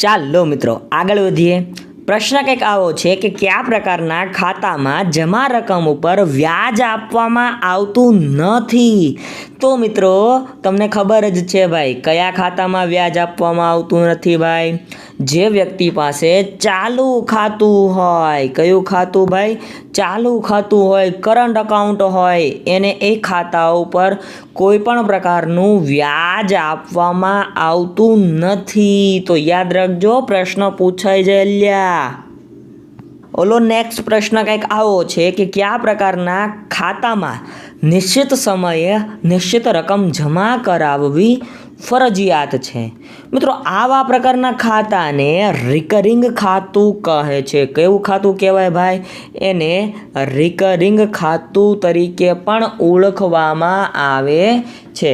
ચાલો મિત્રો આગળ વધીએ। પ્રશ્ન કંઈક આવો છે કે કયા પ્રકારના ખાતામાં જમા રકમ ઉપર વ્યાજ આપવામાં આવતું નથી। તો મિત્રો તમને ખબર જ છે ભાઈ, કયા ખાતામાં વ્યાજ આપવામાં આવતું નથી ભાઈ? જે વ્યક્તિ પાસે ચાલુ ખાતું હોય, કયું ખાતું ભાઈ? ચાલુ ખાતું હોય, કરંટ અકાઉન્ટ હોય, એને એ ખાતા ઉપર કોઈ પણ પ્રકારનું વ્યાજ આપવામાં આવતું નથી। તો યાદ રાખજો, પ્રશ્ન પૂછાઈ જાય લ્યા। ઓલો નેક્સ્ટ પ્રશ્ન કંઈક આવો છે કે કયા પ્રકારના ખાતામાં નિશ્ચિત સમયે નિશ્ચિત રકમ જમા કરાવવી ફરજિયાત છે? મિત્રો આવા પ્રકારના ખાતાને રિકરિંગ ખાતું કહે છે। કેવું ખાતું કહેવાય ભાઈ? એને રિકરિંગ ખાતું તરીકે પણ ઓળખવામાં આવે છે,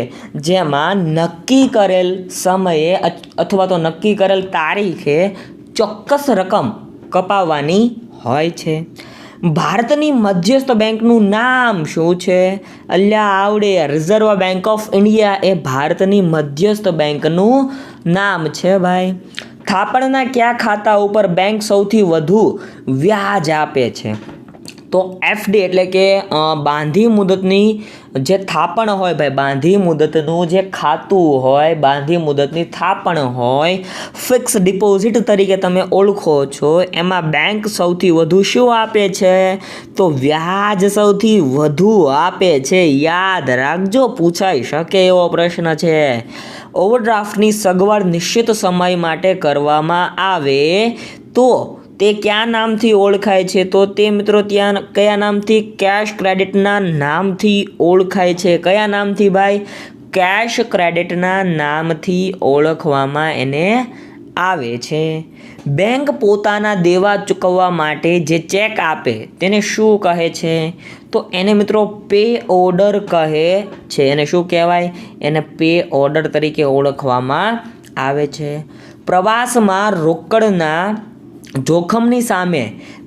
જેમાં નક્કી કરેલ સમયે અથવા તો નક્કી કરેલ તારીખે ચોક્કસ રકમ કપાવવાની હોય છે। ભારતની મધ્યસ્થ બેંકનું નામ શું છે? અલ્યા આવડે, રિઝર્વ બેંક ઓફ ઇન્ડિયા એ ભારતની મધ્યસ્થ બેંકનું નામ છે ભાઈ। થાપણના કયા ખાતા ઉપર બેંક સૌથી વધુ વ્યાજ આપે છે? તો એફડી એટલે કે બાંધી મુદતની જે થાપણ હોય ભાઈ, બાંધી મુદતનું જે ખાતું હોય, બાંધી મુદતની થાપણ હોય, ફિક્સ ડિપોઝિટ તરીકે તમે ઓળખો છો, એમાં બેંક સૌથી વધુ શું આપે છે? તો વ્યાજ સૌથી વધુ આપે છે। યાદ રાખજો, પૂછાઈ શકે એવો પ્રશ્ન છે। ઓવરડ્રાફ્ટની સગવડ નિશ્ચિત સમય માટે કરવામાં આવે તો તે કયા નામથી ઓળખાય છે? તો તે મિત્રો ત્યાં કયા નામથી? કેશ ક્રેડિટના નામથી ઓળખાય છે। કયા નામથી ભાઈ? કેશ ક્રેડિટના નામથી ઓળખવામાં એને આવે છે। બેંક પોતાના દેવા ચૂકવવા માટે જે ચેક આપે તેને શું કહે છે? તો એને મિત્રો પે ઓર્ડર કહે છે। એને શું કહેવાય? એને પે ઓર્ડર તરીકે ઓળખવામાં આવે છે। પ્રવાસમાં રોકડના જોખમની સામે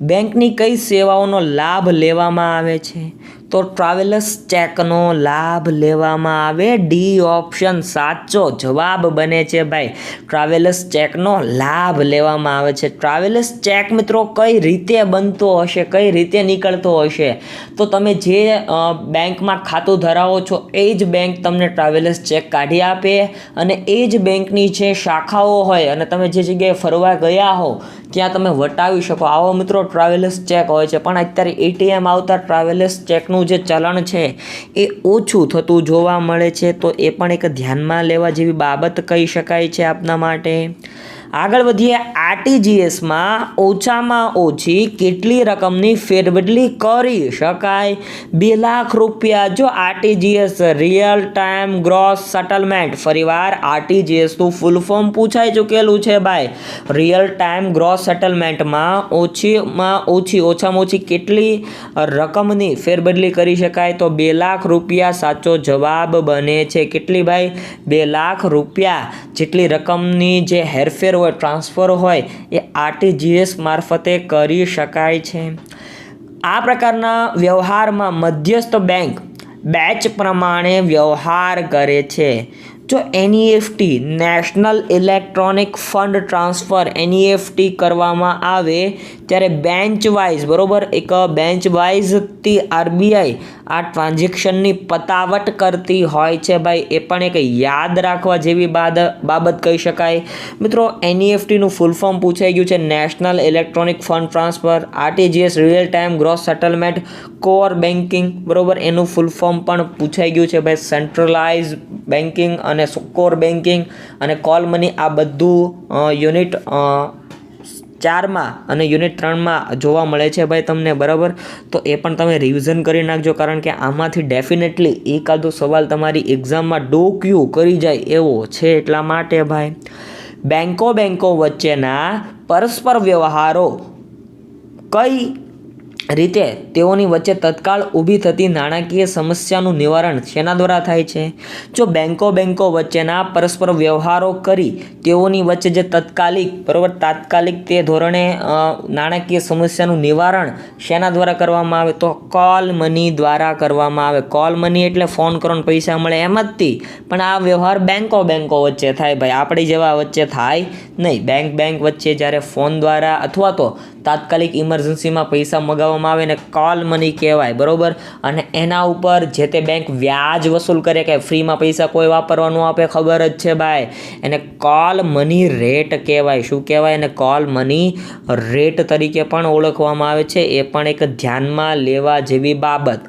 બેંકની કઈ સેવાઓનો લાભ લેવામાં આવે છે? તો ટ્રાવેલર્સ ચેકનો લાભ લેવામાં આવે। ડી ઓપ્શન સાચો જવાબ બને છે ભાઈ, ટ્રાવેલર્સ ચેકનો લાભ લેવામાં આવે છે। ટ્રાવેલર્સ ચેક મિત્રો કઈ રીતે બનતો હશે, કઈ રીતે નીકળતો હશે? તો તમે જે બેંકમાં ખાતું ધરાવો છો એ જ બેંક તમને ટ્રાવેલર્સ ચેક કાઢી આપે, અને એ જ બેંકની જે શાખાઓ હોય અને તમે જે જગ્યાએ ફરવા ગયા હો ત્યાં તમે વટાવી શકો, આવો મિત્રો ટ્રાવેલર્સ ચેક હોય છે। પણ અત્યારે એટીએમ આવતા ટ્રાવેલર્સ ચેકનું જે ચલણ છે એ ઓછું થતું જોવા મળે છે, તો એ પણ એક ધ્યાનમાં લેવા જેવી બાબત કહી શકાય છે આપના માટે। આગળ વધીએ। આરટીજીએસમાં ઓછામાં ઓછી કેટલી રકમની ફેરબદલી કરી શકાય? 2 લાખ રૂપિયા। જો RTGS real time gross settlement, ફરીવાર આરટીજીએસનું ફૂલ ફોર્મ પૂછાઈ ચૂકેલું છે ભાઈ। રિયલ ટાઈમ ગ્રોસ સેટલમેન્ટમાં ઓછામાં ઓછી કેટલી રકમની ફેરબદલી કરી શકાય? તો 2 લાખ રૂપિયા સાચો જવાબ બને છે। કેટલી ભાઈ? 2 લાખ રૂપિયા જેટલી રકમની જે હેરફેર હોય, ટ્રાન્સફર હોય, એ આરટીજીએસ મારફતે કરી શકાય છે। આ પ્રકારના વ્યવહારમાં મધ્યસ્થ બેંક બેચ પ્રમાણે વ્યવહાર કરે છે। જો NEFT national electronic fund transfer NEFT કરવામાં આવે ત્યારે બેન્ચ વાઇઝ, બરોબર, એક બેન્ચ વાઇઝથી આરબીઆઈ આ ટ્રાન્ઝેક્શનની પતાવટ કરતી હોય છે ભાઈ। એ પણ એક યાદ રાખવા જેવી બાબત કહી શકાય મિત્રો। એનઈએફટીનું ફૂલ ફોર્મ પૂછાઈ ગયું છે, national electronic fund transfer. RTGS real time gross settlement, core banking, બરોબર, એનું ફૂલ ફોર્મ પણ પૂછાઈ ગયું છે ભાઈ। સેન્ટ્રલાઇઝ બેન્કિંગ અને કોર બેન્કિંગ અને કોલ મની, આ બધું યુનિટ 4માં અને યુનિટ 3માં જોવા મળે છે ભાઈ તમને, બરાબર। તો એ પણ તમે રિવિઝન કરી નાખજો, કારણ કે આમાંથી ડેફિનેટલી એકાદો સવાલ તમારી એક્ઝામમાં ડોક્યુ કરી જાય એવો છે, એટલા માટે ભાઈ। બેંકો વચ્ચેના પરસ્પર વ્યવહારો કઈ રીતે તેઓની વચ્ચે તત્કાળ ઊભી થતી નાણાકીય સમસ્યાનું નિવારણ શેના દ્વારા થાય છે? જો બેંકો વચ્ચેના પરસ્પર વ્યવહારો કરી તેઓની વચ્ચે જે તાત્કાલિક તે ધોરણે નાણાકીય સમસ્યાનું નિવારણ શેના દ્વારા કરવામાં આવે? તો કોલ મની દ્વારા કરવામાં આવે. કોલ મની એટલે ફોન કરો ને પૈસા મળે એમ જ થી, પણ આ વ્યવહાર બેંકો વચ્ચે થાય ભાઈ, આપણી જેવા વચ્ચે થાય નહીં. બેંક વચ્ચે જ્યારે ફોન દ્વારા અથવા તો તાત્કાલિક ઇમરજન્સીમાં પૈસા મગાવવામાં આવે ને કોલ મની કહેવાય, બરોબર. અને એના ઉપર જે તે બેંક વ્યાજ વસૂલ કરે, કે ફ્રીમાં પૈસા કોઈ વાપરવાનું આપે, ખબર જ છે ભાઈ, એને કોલ મની રેટ કહેવાય. શું કહેવાય? એને કોલ મની રેટ તરીકે પણ ઓળખવામાં આવે છે. એ પણ એક ધ્યાનમાં લેવા જેવી બાબત.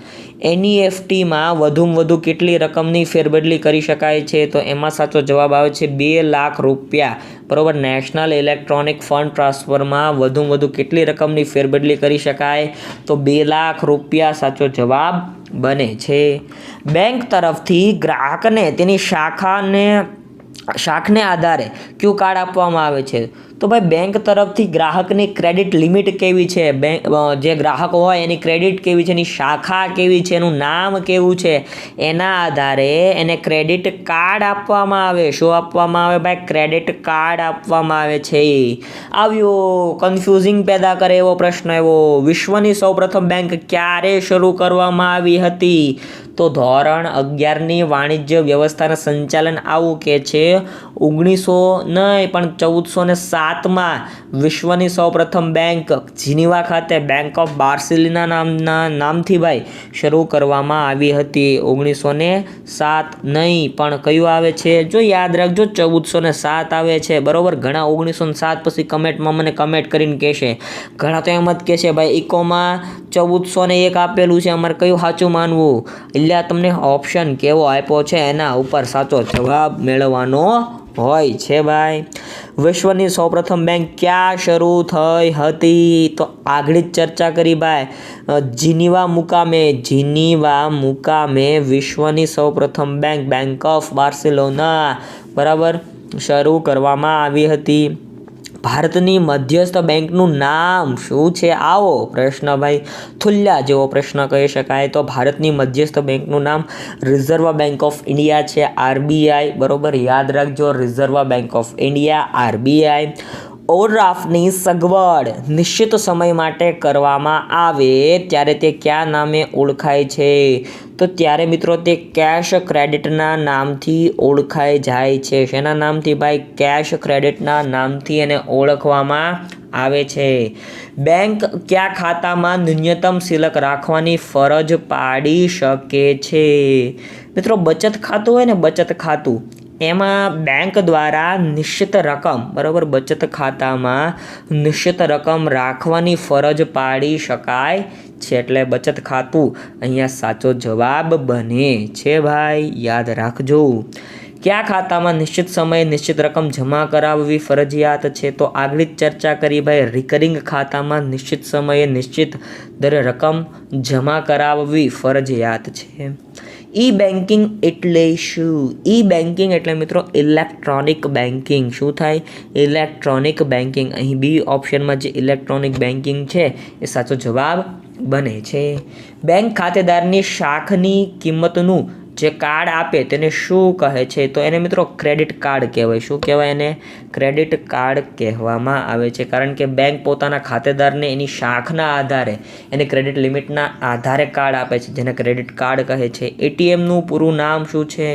NEFTમાં વધુમાં વધુ કેટલી રકમની ફેરબદલી કરી શકાય છે? તો એમાં સાચો જવાબ આવે છે 2 લાખ રૂપિયા, બરોબર. નેશનલ ઇલેક્ટ્રોનિક ફંડ ટ્રાન્સફરમાં વધુમાં વધુ કેટલી રકમની ફેરબદલી કરી શકાય? તો 2 લાખ રૂપિયા સાચો જવાબ બને છે. બેંક તરફથી ગ્રાહકને તેની શાખને આધારે ક્યુ કાર્ડ આપવામાં આવે છે. તો ભાઈ બેંક તરફથી ગ્રાહકની ક્રેડિટ લિમિટ કેવી છે, જે ગ્રાહક હોય એની ક્રેડિટ કેવી છે, એની શાખા કેવી છે, એનું નામ કેવું છે, એના આધારે એને ક્રેડિટ કાર્ડ આપવામાં આવે. શું આપવામાં આવે ભાઈ? ક્રેડિટ કાર્ડ આપવામાં આવે છે. આવ્યો કન્ફ્યુઝિંગ પેદા કરે એવો પ્રશ્ન એવો, વિશ્વની સૌપ્રથમ બેંક ક્યારે શરૂ કરવામાં આવી હતી? તો ધોરણ 11ની વાણિજ્ય વ્યવસ્થાના સંચાલન આવું કે છે 1407માં વિશ્વની સૌપ્રથમ બેંક જીનીવા ખાતે બેંક ઓફ બાર્સિલોના નામથી ભાઈ શરૂ કરવામાં આવી હતી. 1907 નહીં, પણ કયું આવે છે? જો યાદ રાખજો 1407 આવે છે, બરોબર. ઘણા 1907 પછી કમેન્ટમાં મને કમેન્ટ કરીને કહેશે, ઘણા તો એમ જ કહેશે ભાઈ ઇકોમાં 1401 આપેલું છે, અમારે કયું સાચું માનવું? એટલે તમને ઓપ્શન કેવો આપ્યો છે એના ઉપર સાચો જવાબ મેળવવાનો હોય છે ભાઈ. વિશ્વની સૌપ્રથમ બેંક ક્યાં શરૂ થઈ હતી? તો આગળ જ ચર્ચા કરી ભાઈ, જીનીવા મુકામે વિશ્વની સૌપ્રથમ બેંક ઓફ બાર્સિલોના, બરાબર, શરૂ કરવામાં આવી હતી. ભારતની મધ્યસ્થ બેંકનું નામ શું છે? આવો પ્રશ્ન ભાઈ થુલ્યા જેવો પ્રશ્ન કહી શકાય. તો ભારતની મધ્યસ્થ બેંકનું નામ રિઝર્વ બેંક ઓફ ઇન્ડિયા છે, RBI, બરોબર. યાદ રાખજો, reserve bank of India, RBI. ઓવરડ્રાફ્ટની સગવડ નિશ્ચિત સમય માટે કરવામાં આવે ત્યારે તે કયા નામે ઓળખાય છે? તો ત્યારે મિત્રો તે કેશ ક્રેડિટના નામથી ઓળખાઈ જાય છે. શેના નામથી ભાઈ? કેશ ક્રેડિટના નામથી એને ઓળખવામાં આવે છે. બેંક કયા ખાતામાં ન્યૂનતમ શિલ્લક રાખવાની ફરજ પાડી શકે છે? મિત્રો બચત ખાતું હોય ને, બચત ખાતું, એમાં બેંક દ્વારા નિશ્ચિત રકમ, બરાબર, બચત ખાતામાં નિશ્ચિત રકમ રાખવાની ફરજ પાડી શકાય છે. એટલે બચત ખાતું અહીંયા સાચો જવાબ બને છે ભાઈ, યાદ રાખજો. કયા ખાતામાં નિશ્ચિત સમયે નિશ્ચિત રકમ જમા કરાવવી ફરજિયાત છે? તો આગળ જ ચર્ચા કરી ભાઈ, રિકરિંગ ખાતામાં નિશ્ચિત સમયે નિશ્ચિત દરે રકમ જમા કરાવવી ફરજિયાત છે. ઈ બેન્કિંગ એટલે શું? ઈ બેન્કિંગ એટલે મિત્રો ઇલેક્ટ્રોનિક બેન્કિંગ. શું થાય? Electronic banking. અહીં બી ઓપ્શનમાં જે ઇલેક્ટ્રોનિક બેન્કિંગ છે એ સાચો જવાબ બને છે. બેંક ખાતેદારની શાખની કિંમતનું જે કાર્ડ આપે તેને શું કહે છે? તો એને મિત્રો ક્રેડિટ કાર્ડ કહેવાય. શું કહેવાય? એને ક્રેડિટ કાર્ડ કહેવામાં આવે છે. કારણ કે બેંક પોતાના ખાતેદારને એની શાખના આધારે, એની ક્રેડિટ લિમિટના આધારે કાર્ડ આપે છે, જેને ક્રેડિટ કાર્ડ કહે છે. ATMનું પૂરું નામ શું છે?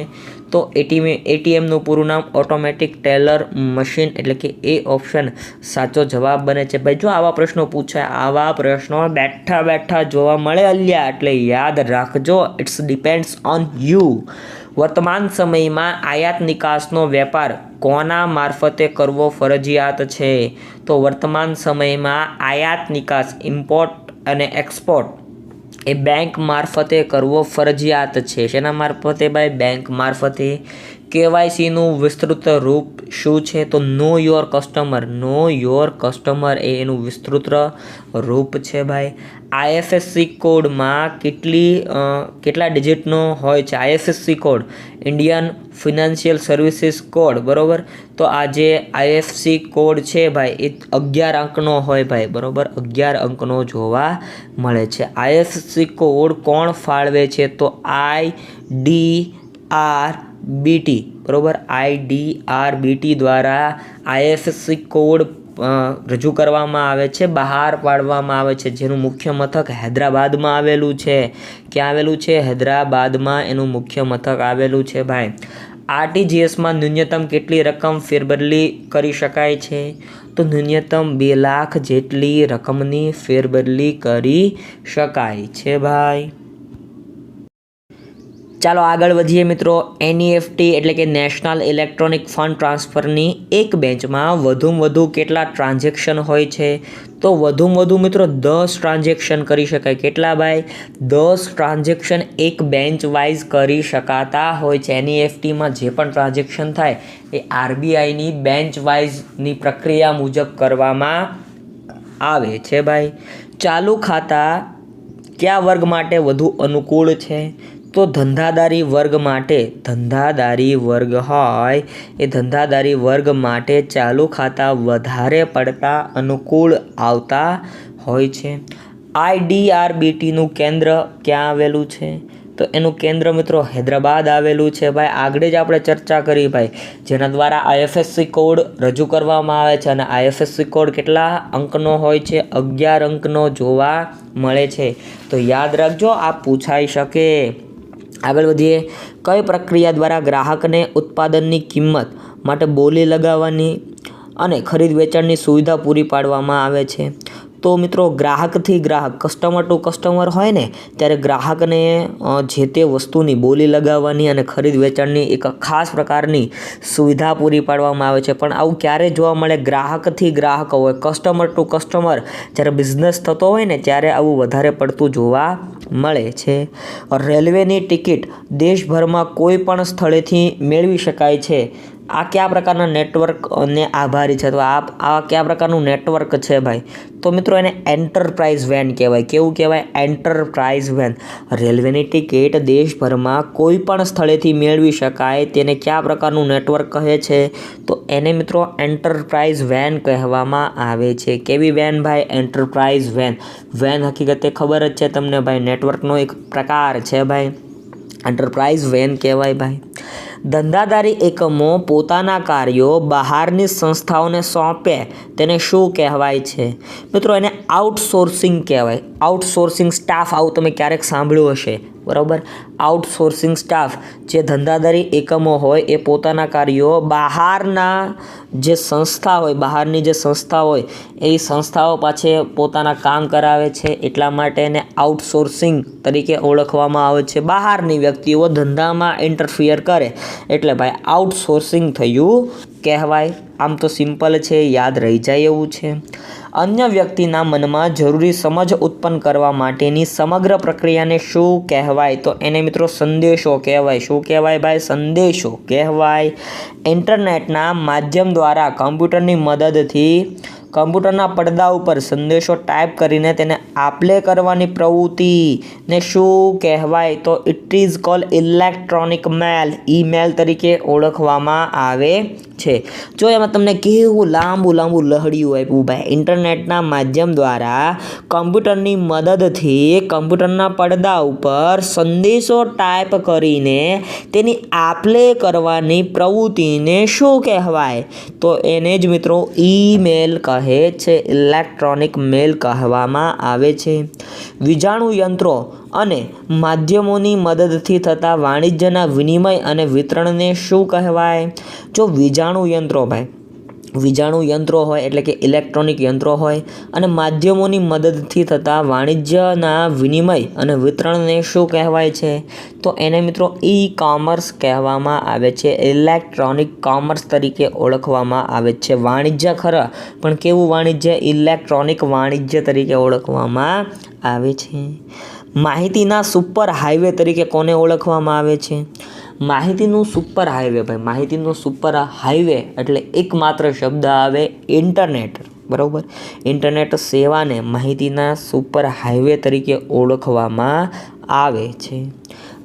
તો ATMનું પૂરું નામ ઓટોમેટિક ટેલર મશીન, એટલે કે એ ઓપ્શન સાચો જવાબ બને છે. ભાઈ જો આવા પ્રશ્નો પૂછાય, આવા પ્રશ્નો બેઠા જોવા મળે અલ્યા, એટલે યાદ રાખજો, ઇટ્સ ડિપેન્ડ્સ ઓન યુ. વર્તમાન સમયમાં આયાત નિકાસનો વેપાર કોના મારફતે કરવો ફરજિયાત છે? તો વર્તમાન સમયમાં આયાત નિકાસ, ઇમ્પોર્ટ અને એક્સપોર્ટ એ બેંક મારફતે કરવો ફરજિયાત છે. શેના મારફતે ભાઈ? બેંક મારફતે. કેવાયસીનું વિસ્તૃત રૂપ શું છે? તો know your customer. Know your customer એ એનું વિસ્તૃત રૂપ છે ભાઈ. આઈએફએસસી કોડમાં કેટલા ડિજિટનો હોય છે? IFSC code Indian financial services code, બરાબર. તો આ જે આઈએફસી કોડ છે ભાઈ એ 11 અંકનો હોય ભાઈ, બરાબર. 11 અંકનો જોવા મળે છે. આઈએફસી કોડ કોણ ફાળવે છે? તો IDRBT, બરાબર. IDRBT દ્વારા આઈએફસી કોડ રજૂ કરવામાં આવે છે, બહાર પાડવામાં આવે છે, જેનું મુખ્ય મથક હૈદરાબાદમાં આવેલું છે. ક્યાં આવેલું છે? હૈદરાબાદમાં એનું મુખ્ય મથક આવેલું છે ભાઈ. આરટીજીએસમાં ન્યૂનતમ કેટલી રકમ ફેરબદલી કરી શકાય છે? તો ન્યૂનતમ 2 લાખ જેટલી રકમની ફેરબદલી કરી શકાય છે ભાઈ. ચાલો આગળ વધીએ મિત્રો. NEFT એટલે કે નેશનલ ઇલેક્ટ્રોનિક ફંડ ટ્રાન્સફરની એક બેંચમાં વધુમાં વધુ કેટલા ટ્રાન્ઝેક્શન હોય છે? તો વધુમાં વધુ મિત્રો 10 ટ્રાન્ઝેક્શન કરી શકાય. કેટલા ભાઈ? 10 ટ્રાન્ઝેક્શન એક બેન્ચ વાઇઝ કરી શકાતા હોય છે. NEFTમાં જે પણ ટ્રાન્ઝેક્શન થાય એ RBIની બેન્ચ વાઇઝની પ્રક્રિયા મુજબ કરવામાં આવે છે ભાઈ. ચાલુ ખાતા કયા વર્ગ માટે વધુ અનુકૂળ છે? તો ધંધાદારી વર્ગ માટે. ધંધાદારી વર્ગ હોય એ ધંધાદારી વર્ગ માટે ચાલુ ખાતા વધારે પડતા અનુકૂળ આવતા હોય છે. IDRBTનું કેન્દ્ર ક્યાં આવેલું છે? તો એનું કેન્દ્ર મિત્રો હૈદરાબાદ આવેલું છે ભાઈ. આગળ જ આપણે ચર્ચા કરી ભાઈ, જેના દ્વારા આઈએફએસસી કોડ રજૂ કરવામાં આવે છે. અને આઈએફએસસી કોડ કેટલા અંકનો હોય છે? 11 અંકનો જોવા મળે છે. તો યાદ રાખજો, આ પૂછાઈ શકે. આગળ વધીએ. કઈ પ્રક્રિયા દ્વારા ગ્રાહકને ઉત્પાદનની કિંમત માટે બોલી લગાવવાની અને ખરીદ વેચાણની સુવિધા પૂરી પાડવામાં આવે છે? તો મિત્રો ગ્રાહકથી ગ્રાહક, કસ્ટમર ટુ કસ્ટમર હોય ને ત્યારે ગ્રાહકને જે તે વસ્તુની બોલી લગાવવાની અને ખરીદ વેચાણની એક ખાસ પ્રકારની સુવિધા પૂરી પાડવામાં આવે છે. પણ આવું ક્યારે જોવા મળે? ગ્રાહકથી ગ્રાહક હોય, કસ્ટમર ટુ કસ્ટમર જ્યારે બિઝનેસ થતો હોય ને ત્યારે આવું વધારે પડતું જોવા મળે છે. રેલવેની ટિકિટ દેશભરમાં કોઈ પણ સ્થળેથી મેળવી શકાય છે. આ કયા પ્રકારના નેટવર્કને આભારી છે? તો આ કયા પ્રકારનું નેટવર્ક છે ભાઈ? તો મિત્રો એને એન્ટરપ્રાઇઝ વેન કહેવાય. કેવું કહેવાય? Enterprise van. રેલવેની ટિકિટ દેશભરમાં કોઈ પણ સ્થળેથી મેળવી શકાય તેને કયા પ્રકારનું નેટવર્ક કહે છે? તો એને મિત્રો એન્ટરપ્રાઇઝ વેન કહેવામાં આવે છે. કેવી વેન ભાઈ? Enterprise van. વેન હકીકતે ખબર જ છે તમને ભાઈ, નેટવર્કનો એક પ્રકાર છે ભાઈ. એન્ટરપ્રાઇઝ વેન કહેવાય ભાઈ. ધંધાદારી એકમો પોતાના કાર્યો બહારની સંસ્થાઓને સોંપે તેને શું કહેવાય છે? મિત્રો એને આઉટસોર્સિંગ કહેવાય. આઉટસોર્સિંગ સ્ટાફ, આવું તમે ક્યારેક સાંભળ્યું હશે, બરાબર. આઉટસોર્સિંગ સ્ટાફ જે ધંધાદારી એકમો હોય એ પોતાના કાર્યો બહારની જે સંસ્થા હોય એ સંસ્થાઓ પાછે પોતાના કામ કરાવે છે. એટલા માટે એને આઉટસોર્સિંગ તરીકે ઓળખવામાં આવે છે. બહારની વ્યક્તિઓ ધંધામાં ઇન્ટરફિયર કરે એટલે ભાઈ આઉટસોર્સિંગ થયું કહેવાય. આમ તો સિમ્પલ છે, યાદ રહી જાય એવું છે. અન્ય વ્યક્તિના મનમાં જરૂરી સમજ ઉત્પન્ન કરવા માટેની સમગ્ર પ્રક્રિયાને શું કહેવાય? તો એને મિત્રો સંદેશો કહેવાય. શું કહેવાય ભાઈ? સંદેશો કહેવાય. ઇન્ટરનેટના માધ્યમ દ્વારા કમ્પ્યુટરની મદદથી કમ્પ્યુટરના પડદા ઉપર સંદેશો ટાઈપ કરીને તેને આપલે કરવાની પ્રવૃત્તિને શું કહેવાય? તો it is called electronic mail. Email તરીકે ઓળખવામાં આવે છે. જો એમાં તમને કેવું લાંબુ લહડિયું આપ્યું ભાઈ. ઇન્ટરનેટના માધ્યમ દ્વારા કમ્પ્યુટરની મદદથી કમ્પ્યુટરના પડદા ઉપર સંદેશો ટાઈપ કરીને તેની આપલે કરવાની પ્રવૃત્તિને શું કહેવાય? તો એને જ મિત્રો ઈમેલ કહે છે. ઇલેક્ટ્રોનિક મેલ કહેવામાં આવે છે. વીજાણુ યંત્રો અને માધ્યમોની મદદથી થતા વાણિજ્યના વિનિમય અને વિતરણને શું કહેવાય? જો વીજાણુ યંત્રો હોય એટલે કે ઇલેક્ટ્રોનિક યંત્રો હોય અને માધ્યમોની મદદથી થતા વાણિજ્યના વિનિમય અને વિતરણને શું કહેવાય છે? તો એને મિત્રો ઈ-કોમર્સ કહેવામાં આવે છે. ઇલેક્ટ્રોનિક કોમર્સ તરીકે ઓળખવામાં આવે છે. વાણિજ્ય ખરા, પણ કેવું વાણિજ્ય? ઇલેક્ટ્રોનિક વાણિજ્ય તરીકે ઓળખવામાં આવે છે. માહિતીના સુપર હાઈવે તરીકે કોને ઓળખવામાં આવે છે? માહિતીનું સુપર હાઈવે ભાઈ, માહિતીનું સુપર હાઈવે એટલે એકમાત્ર શબ્દ આવે ઇન્ટરનેટ, બરાબર. ઇન્ટરનેટ સેવાને માહિતીના સુપર હાઈવે તરીકે ઓળખવામાં આવે છે.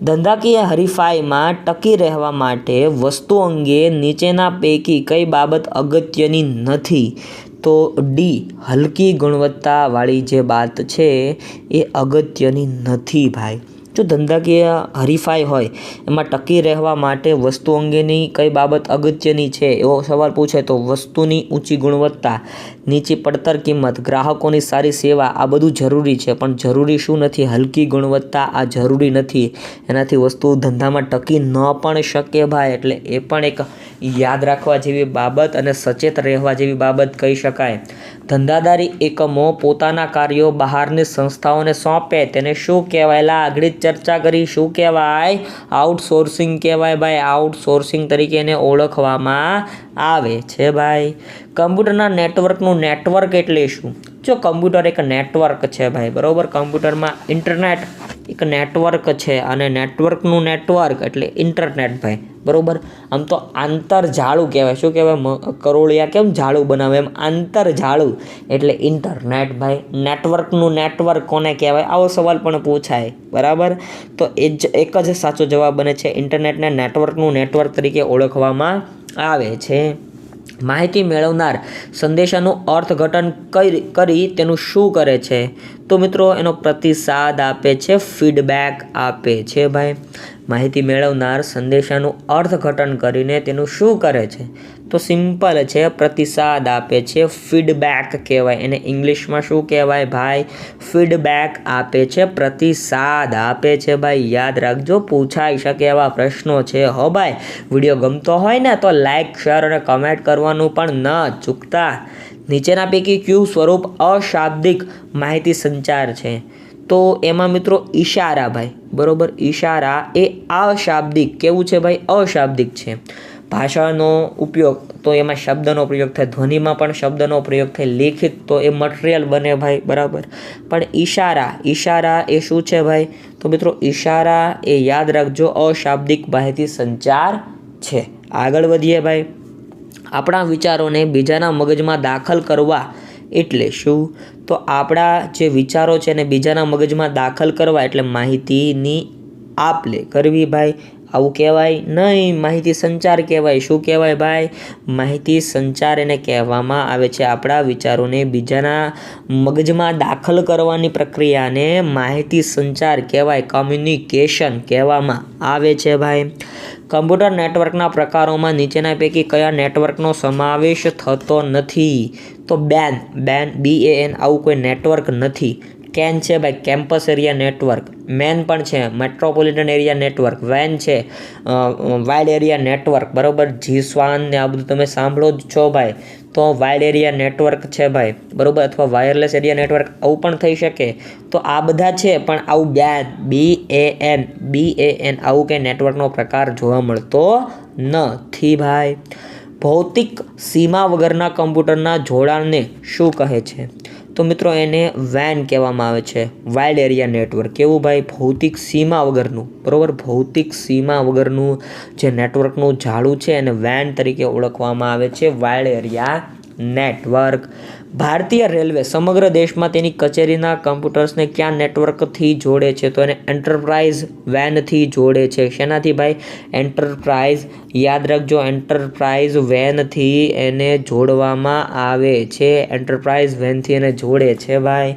ધંધાકીય હરીફાઈમાં ટકી રહેવા માટે વસ્તુ અંગે નીચેના પૈકી કઈ બાબત અગત્યની નથી? તો ડી, હલકી ગુણવત્તાવાળી જે વાત છે એ અગત્યની નથી ભાઈ. જો ધંધાકીય હરીફાઈ હોય એમાં ટકી રહેવા માટે વસ્તુ અંગેની કઈ બાબત અગત્યની છે એવો સવાલ પૂછે તો વસ્તુની ઊંચી ગુણવત્તા, નીચી પડતર કિંમત, ગ્રાહકોની સારી સેવા, આ બધું જરૂરી છે. પણ જરૂરી શું નથી? હલકી ગુણવત્તા આ જરૂરી નથી. એનાથી વસ્તુ ધંધામાં ટકી ન પણ શકે ભાઈ. એટલે એ પણ એક યાદ રાખવા જેવી બાબત અને સચેત રહેવા જેવી બાબત કહી શકાય. ધંધાદારી એકમો પોતાના કાર્યો બહારની સંસ્થાઓને સોંપે તેને શું કહેવાય? આગળ જ ચર્ચા કરી. શું કહેવાય? આઉટસોર્સિંગ કહેવાય ભાઈ. આઉટસોર્સિંગ તરીકે એને ઓળખવામાં આવે છે ભાઈ. કમ્પ્યુટરના નેટવર્કનું નેટવર્ક એટલે શું? જો કમ્પ્યુટર એક નેટવર્ક છે ભાઈ, બરાબર. કમ્પ્યુટરમાં ઇન્ટરનેટ એક નેટવર્ક છે અને નેટવર્કનું નેટવર્ક એટલે ઇન્ટરનેટ ભાઈ, બરાબર. આમ તો આંતરજાળું કહેવાય. શું કહેવાય? કરોળિયા કેમ જાળું બનાવે એમ આંતરજાળું એટલે ઇન્ટરનેટ ભાઈ. નેટવર્કનું નેટવર્ક કોને કહેવાય? આવો સવાલ પણ પૂછાય, બરાબર. તો એ જ એક જ સાચો જવાબ બને છે. ઇન્ટરનેટને નેટવર્કનું નેટવર્ક તરીકે ઓળખવામાં આવે છે. માહિતી મેળવનાર સંદેશાનું અર્થઘટન કરી તેનું શું કરે છે? તો મિત્રો એનો પ્રતિસાદ આપે છે, ફીડબેક આપે છે ભાઈ. માહિતી મેળવનાર સંદેશાનું અર્થઘટન કરીને તેનું શું કરે છે? તો સિમ્પલ છે, પ્રતિસાદ આપે છે, ફીડબેક કહેવાય એને. ઇંગ્લિશમાં શું કહેવાય ભાઈ? ફીડબેક આપે છે, પ્રતિસાદ આપે છે ભાઈ. યાદ રાખજો, પૂછાઈ શકે એવા પ્રશ્નો છે હો ભાઈ. વિડીયો ગમતો હોય ને તો લાઈક, શેર અને કમેન્ટ કરવાનું પણ ન ચૂકતા. નીચેના પૈકી કયું સ્વરૂપ અશાબ્દિક માહિતી સંચાર છે? તો એમાં મિત્રો ઈશારા ભાઈ, બરાબર. ઈશારા એ અશાબ્દિક કેવું છે ભાઈ? અશાબ્દિક છે. ભાષાનો ઉપયોગ તો એમાં શબ્દનો પ્રયોગ થાય, ધ્વનિમાં પણ શબ્દનો પ્રયોગ થાય, લેખિત તો એ મટીરિયલ બને ભાઈ, બરાબર. પણ ઈશારા એ શું છે ભાઈ? તો મિત્રો ઈશારા એ યાદ રાખજો અશાબ્દિક માહિતી સંચાર છે. આગળ વધીએ ભાઈ. આપણા વિચારોને બીજાના મગજમાં દાખલ કરવા એટલે શું? તો આપણા જે વિચારો છે એને બીજાના મગજમાં દાખલ કરવા એટલે માહિતીની આપ-લે કરવી ભાઈ. આવું કહેવાય નહીં, માહિતી સંચાર કહેવાય. શું કહેવાય ભાઈ? માહિતી સંચાર એને કહેવામાં આવે છે. આપણા વિચારોને બીજાના મગજમાં દાખલ કરવાની પ્રક્રિયાને માહિતી સંચાર કહેવાય, કમ્યુનિકેશન કહેવામાં આવે છે ભાઈ. કમ્પ્યુટર નેટવર્કના પ્રકારોમાં નીચેના પૈકી કયા નેટવર્કનો સમાવેશ થતો નથી? તો બેન, BAN આવું કોઈ નેટવર્ક નથી. કેન છે ભાઈ, કેમ્પસ એરિયા નેટવર્ક. મેન પણ છે, મેટ્રોપોલિટન એરિયા નેટવર્ક. વેન છે, વાઇડ એરિયા નેટવર્ક, બરાબર. જીસ્વાન ને આ બધું તમે સાંભળો જ છો ભાઈ. તો વાઇડ એરિયા નેટવર્ક છે ભાઈ, બરાબર. અથવા વાયરલેસ એરિયા નેટવર્ક આવું પણ થઈ શકે. તો આ બધા છે પણ આવું BAN આવું કંઈ નેટવર્કનો પ્રકાર જોવા મળતો નથી ભાઈ. ભૌતિક સીમા વગરના કમ્પ્યુટરના જોડાણને શું કહે છે? તો મિત્રો એને વેન કહેવામાં આવે છે, વાઇડ એરિયા નેટવર્ક. કેવું ભાઈ? ભૌતિક સીમા વગરનું, બરાબર. ભૌતિક સીમા વગરનું જે નેટવર્કનું જાળું છે એને વેન તરીકે ઓળખવામાં આવે છે, વાઇડ એરિયા નેટવર્ક. ભારતીય રેલવે સમગ્ર દેશમાં તેની કચેરીના કમ્પ્યુટર્સને ક્યાં નેટવર્કથી જોડે છે? તો એને એન્ટરપ્રાઇઝ વેનથી જોડે છે. શેનાથી ભાઈ? એન્ટરપ્રાઇઝ. યાદ રાખજો, એન્ટરપ્રાઇઝ વેનથી એને જોડવામાં આવે છે. એન્ટરપ્રાઇઝ વેનથી એને જોડે છે ભાઈ.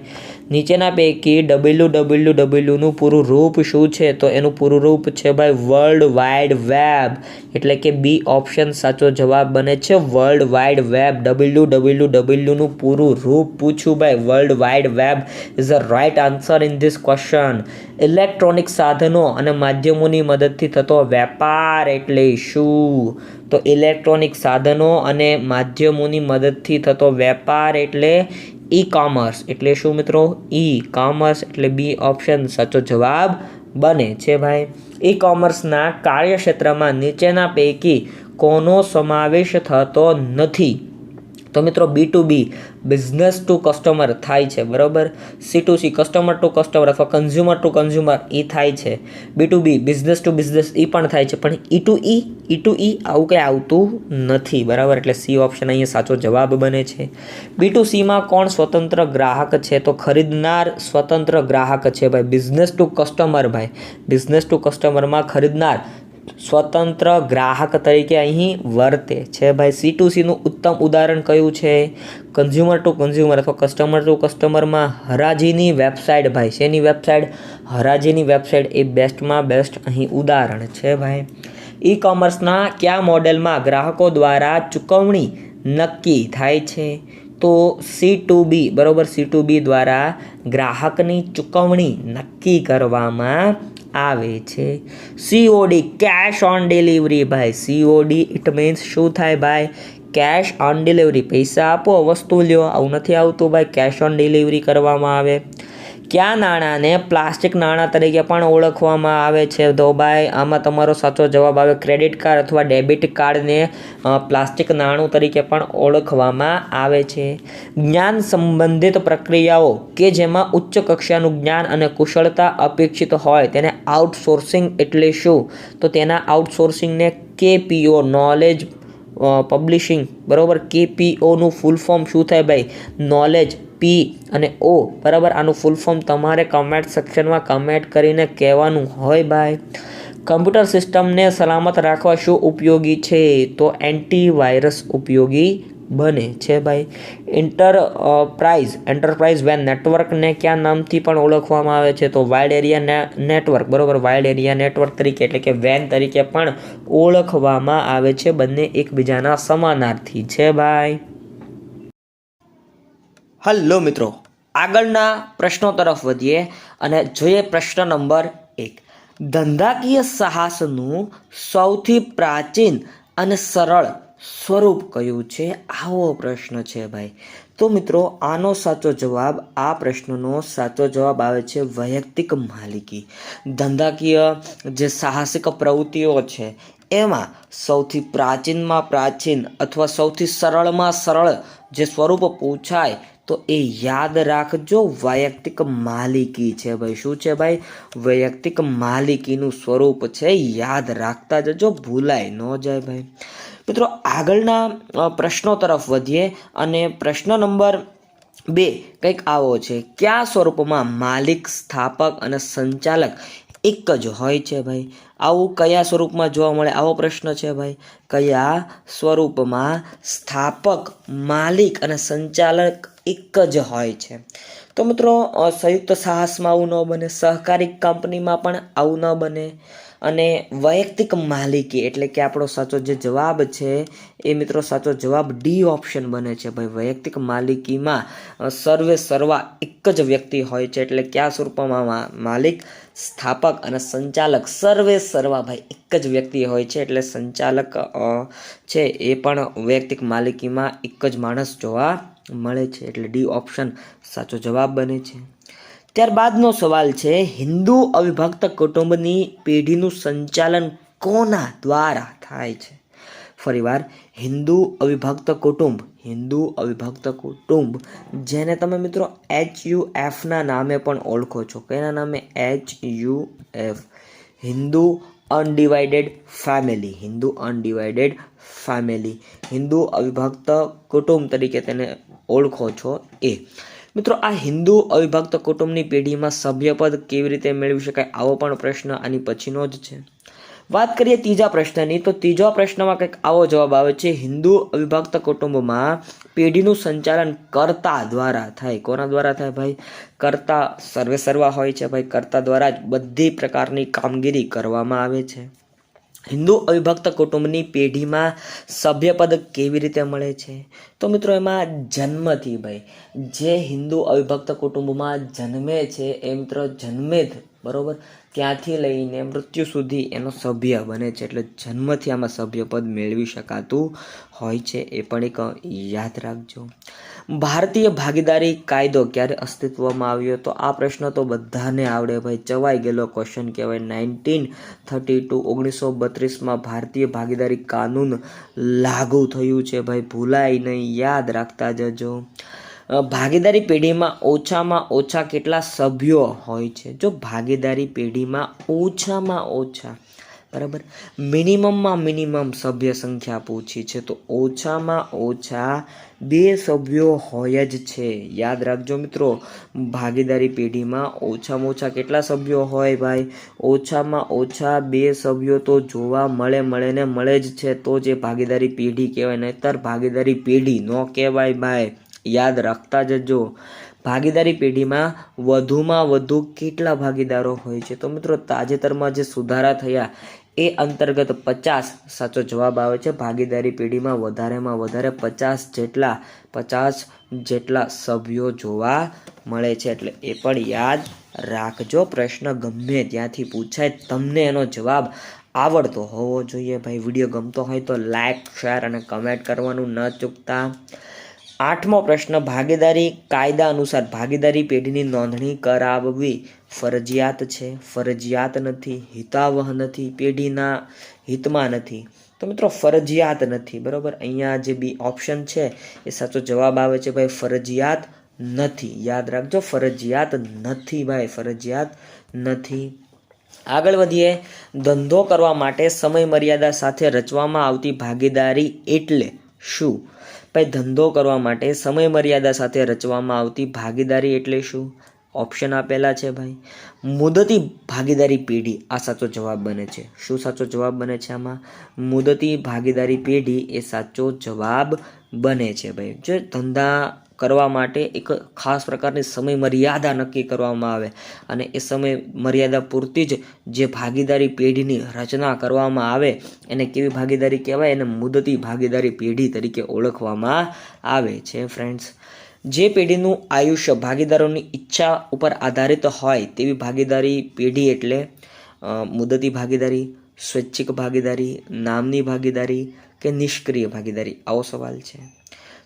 નીચેના પૈકી WWWનું પૂરું રૂપ શું છે? તો એનું પૂરું રૂપ છે ભાઈ વર્લ્ડ વાઇડ વેબ. એટલે કે બી ઓપ્શન સાચો જવાબ બને છે, વર્લ્ડ વાઇડ વેબ. WWWનું પૂરું રૂપ પૂછ્યું ભાઈ, world wide web is the right answer in this question. Electronic સાધનો અને માધ્યમોની મદદથી થતો વેપાર એટલે શું? તો ઇલેક્ટ્રોનિક સાધનો અને માધ્યમોની મદદથી થતો વેપાર એટલે ઈ-કોમર્સ. એટલે શું મિત્રો? ઈ-કોમર્સ. એટલે બી ઓપ્શન સાચો જવાબ બને છે ભાઈ. ઈ-કોમર્સના કાર્યક્ષેત્રમાં નીચેના પૈકી કોનો સમાવેશ થતો નથી? તો મિત્રો B2B બિઝનેસ ટુ કસ્ટમર થાય છે, બરાબર. C2C કસ્ટમર ટુ કસ્ટમર અથવા કન્ઝ્યુમર ટુ કન્ઝ્યુમર એ થાય છે. B2B બિઝનેસ ટુ બિઝનેસ એ પણ થાય છે, પણ E2E આવું કંઈ આવતું નથી, બરાબર. એટલે C ઓપ્શન અહીંયા સાચો જવાબ બને છે. B2Cમાં કોણ સ્વતંત્ર ગ્રાહક છે? તો ખરીદનાર સ્વતંત્ર ગ્રાહક છે ભાઈ. બિઝનેસ ટુ કસ્ટમર ભાઈ, બિઝનેસ ટુ કસ્ટમરમાં ખરીદનાર સ્વતંત્ર ગ્રાહક તરીકે અહીં વર્તે છે ભાઈ. C2Cનું ઉત્તમ ઉદાહરણ કયું છે? કન્ઝ્યુમર ટુ કન્ઝ્યુમર અથવા કસ્ટમર ટુ કસ્ટમરમાં હરાજીની વેબસાઇટ ભાઈ. શેની વેબસાઇટ? હરાજીની વેબસાઇટ એ બેસ્ટમાં બેસ્ટ અહીં ઉદાહરણ છે ભાઈ. ઈ કોમર્સના કયા મોડેલમાં ગ્રાહકો દ્વારા ચૂકવણી નક્કી થાય છે? તો C2B, બરાબર. C2B દ્વારા ગ્રાહકની ચૂકવણી નક્કી કરવામાં આવે છે. COD કેશ ઓન ડિલિવરી ભાઈ. COD ઇટ મીન્સ શું થાય ભાઈ? Cash on delivery. પૈસા આપો, વસ્તુ લ્યો, આવું નથી આવતું ભાઈ. કેશ ઓન ડિલિવરી કરવામાં આવે. કયા નાણાંને પ્લાસ્ટિક નાણાં તરીકે પણ ઓળખવામાં આવે છે? તો ભાઈ આમાં તમારો સાચો જવાબ આવે ક્રેડિટ કાર્ડ અથવા ડેબિટ કાર્ડને પ્લાસ્ટિક નાણું તરીકે પણ ઓળખવામાં આવે છે. જ્ઞાન સંબંધિત પ્રક્રિયાઓ કે જેમાં ઉચ્ચ કક્ષાનું જ્ઞાન અને કુશળતા અપેક્ષિત હોય તેને આઉટસોર્સિંગ એટલે શું? તો તેના આઉટસોર્સિંગને KPO નોલેજ પબ્લિશિંગ, બરાબર. KPOનું ફૂલ ફોર્મ શું થાય ભાઈ? નોલેજ P અને O, બરાબર. આનું ફૂલ ફોર્મ તમારે કમેન્ટ સેક્શનમાં કમેન્ટ કરીને કહેવાનું હોય ભાઈ. કમ્પ્યુટર સિસ્ટમને સલામત રાખવા શું ઉપયોગી છે? તો એન્ટીવાયરસ ઉપયોગી બને છે ભાઈ. એન્ટરપ્રાઇઝ વેન નેટવર્કને કયા નામથી પણ ઓળખવામાં આવે છે? તો વાઇડ એરિયા નેટવર્ક, બરાબર. વાઇડ એરિયા નેટવર્ક તરીકે એટલે કે વેન તરીકે પણ ઓળખવામાં આવે છે. બંને એકબીજાના સમાનાર્થી છે ભાઈ. હલો મિત્રો, આગળના પ્રશ્નો તરફ વધીએ અને જોઈએ પ્રશ્ન નંબર 1. ધંધાકીય સાહસનું સૌથી પ્રાચીન અને સરળ સ્વરૂપ કયું છે? આવો પ્રશ્ન છે ભાઈ. તો મિત્રો આનો સાચો જવાબ, આ પ્રશ્નનો સાચો જવાબ આવે છે વૈયક્તિક માલિકી. ધંધાકીય જે સાહસિક પ્રવૃત્તિઓ છે એમાં સૌથી પ્રાચીનમાં પ્રાચીન અથવા સૌથી સરળમાં સરળ જે સ્વરૂપ પૂછાય તો એ યાદ રાખજો, વૈયક્તિક માલિકી છે ભાઈ. શું છે ભાઈ? વૈયક્તિક માલિકીનું સ્વરૂપ છે. યાદ રાખતા જજો, ભૂલાય ન જાય ભાઈ. મિત્રો આગળના પ્રશ્નો તરફ વધીએ અને પ્રશ્ન નંબર 2 કંઈક આવો છે. કયા સ્વરૂપમાં માલિક, સ્થાપક અને સંચાલક એક જ હોય છે ભાઈ? આવું કયા સ્વરૂપમાં જોવા મળે? આવો પ્રશ્ન છે ભાઈ. કયા સ્વરૂપમાં સ્થાપક, માલિક અને સંચાલક એક જ હોય છે? તો મિત્રો સંયુક્ત સાહસમાં આવું ન બને, સહકારી કંપનીમાં પણ આવું ન બને, અને વૈયક્તિક માલિકી એટલે કે આપણો સાચો જે જવાબ છે એ મિત્રો સાચો જવાબ D ઓપ્શન બને છે ભાઈ. વૈયક્તિક માલિકીમાં સર્વે સર્વા એક જ વ્યક્તિ હોય છે. એટલે કયા સ્વરૂપમાં? માલિક, સ્થાપક અને સંચાલક સર્વે સર્વા ભાઈ એક જ વ્યક્તિ હોય છે. એટલે સંચાલક છે એ પણ વૈયક્તિક માલિકીમાં એક જ માણસ જોવા મળે છે. એટલે D ઓપ્શન સાચો જવાબ બને છે. ત્યારબાદનો સવાલ છે, હિન્દુ અવિભક્ત કુટુંબની પેઢીનું સંચાલન કોના દ્વારા થાય છે? ફરીવાર, હિન્દુ અવિભક્ત કુટુંબ જેને તમે મિત્રો HUFના નામે પણ ઓળખો છો. કેના નામે? HUF, Hindu undivided family. Hindu અવિભક્ત કુટુંબ તરીકે તેને ઓળખો છો એ. મિત્રો આ હિન્દુ અવિભક્ત કુટુંબની પેઢીમાં સભ્યપદ કેવી રીતે મેળવી શકાય? આવો પણ પ્રશ્ન આની પછીનો જ છે. વાત કરીએ ત્રીજા પ્રશ્નની, તો ત્રીજા પ્રશ્નમાં કંઈક આવો જવાબ આવે છે. હિન્દુ અવિભક્ત કુટુંબમાં પેઢીનું સંચાલન કર્તા દ્વારા થાય. કોના દ્વારા થાય ભાઈ? કર્તા સર્વે સર્વા હોય છે ભાઈ. કર્તા દ્વારા જ બધી પ્રકારની કામગીરી કરવામાં આવે છે. હિન્દુ અવિભક્ત કુટુંબની પેઢીમાં સભ્યપદ કેવી રીતે મળે છે? તો મિત્રો એમાં જન્મથી ભાઈ. જે હિન્દુ અવિભક્ત કુટુંબમાં જન્મે છે એ મિત્રો જન્મે જ, બરાબર, ત્યાંથી લઈને મૃત્યુ સુધી એનો સભ્ય બને છે. એટલે જન્મથી આમાં સભ્યપદ મેળવી શકાતું હોય છે. એ પણ એક યાદ રાખજો. ભારતીય ભાગીદારી કાયદો ક્યારે અસ્તિત્વમાં આવ્યો? તો આ પ્રશ્ન તો બધાને આવડે ભાઈ, ચવાઈ ગયેલો ક્વેશ્ચન કહેવાય. 1932 1932માં ભારતીય ભાગીદારી કાનૂન લાગુ થયું છે ભાઈ, ભૂલાય નહીં, યાદ રાખતા જજો. ભાગીદારી પેઢીમાં ઓછામાં ઓછા કેટલા સભ્યો હોય છે? જો ભાગીદારી પેઢીમાં ઓછામાં ઓછા, બરાબર, મિનિમમ સભ્ય સંખ્યા પૂછી છે તો ઓછામાં ઓછા 2 સભ્યો હોય જ છે. યાદ રાખજો મિત્રો, ભાગીદારી પેઢીમાં ઓછામાં ઓછા કેટલા સભ્યો હોય ભાઈ? ઓછામાં ઓછા 2 સભ્યો તો જોવા મળે જ છે, તો જે ભાગીદારી પેઢી કહેવાય, નહીંતર ભાગીદારી પેઢી ન કહેવાય ભાઈ, યાદ રાખતા જજો. ભાગીદારી પેઢીમાં વધુમાં વધુ કેટલા ભાગીદારો હોય છે? તો મિત્રો તાજેતરમાં જે સુધારા થયા એ અંતર્ગત 50 સાચો જવાબ આવે છે. ભાગીદારી પેઢીમાં વધારેમાં વધારે 50 જેટલા સભ્યો જોવા મળે છે, એટલે એ પણ યાદ રાખજો. પ્રશ્ન ગમે ત્યાંથી પૂછાય, તમને એનો જવાબ આવડતો હોવો જોઈએ ભાઈ. વિડીયો ગમતો હોય તો લાઈક, શેર અને કમેન્ટ કરવાનું ન ચૂકતા. 8મો પ્રશ્ન, ભાગીદારી કાયદા અનુસાર ભાગીદારી પેઢીની નોંધણી કરાવવી ફરજિયાત છે? ફરજિયાત નથી, હિતાવહ નથી, પેઢીના હિતમાં નથી. તો મિત્રો ફરજિયાત નથી, બરાબર. અહીંયા જે બી ઓપ્શન છે એ સાચો જવાબ આવે છે ભાઈ, ફરજિયાત નથી. યાદ રાખજો, ફરજિયાત નથી ભાઈ, ફરજિયાત નથી. આગળ વધીએ. ધંધો કરવા માટે સમય મર્યાદા સાથે રચવામાં આવતી ભાગીદારી એટલે શું? ભાઈ, ધંધો કરવા માટે સમય મર્યાદા સાથે રચવામાં આવતી ભાગીદારી એટલે શું? ઓપ્શન આપેલા છે ભાઈ. મુદતી ભાગીદારી પેઢી આ સાચો જવાબ બને છે. શું સાચો જવાબ બને છે આમાં? મુદતી ભાગીદારી પેઢી એ સાચો જવાબ બને છે ભાઈ. જો ધંધા કરવા માટે એક ખાસ પ્રકારની સમય મર્યાદા નક્કી કરવામાં આવે અને એ સમય મર્યાદા પૂરતી જ જે ભાગીદારી પેઢીની રચના કરવામાં આવે એને કેવી ભાગીદારી કહેવાય? એને મુદતી ભાગીદારી પેઢી તરીકે ઓળખવામાં આવે છે ફ્રેન્ડ્સ. જે પેઢીનું આયુષ્ય ભાગીદારોની ઈચ્છા ઉપર આધારિત હોય તેવી ભાગીદારી પેઢી એટલે મુદતી ભાગીદારી, સ્વૈચ્છિક ભાગીદારી, નામની ભાગીદારી કે નિષ્ક્રિય ભાગીદારી? આવો સવાલ છે.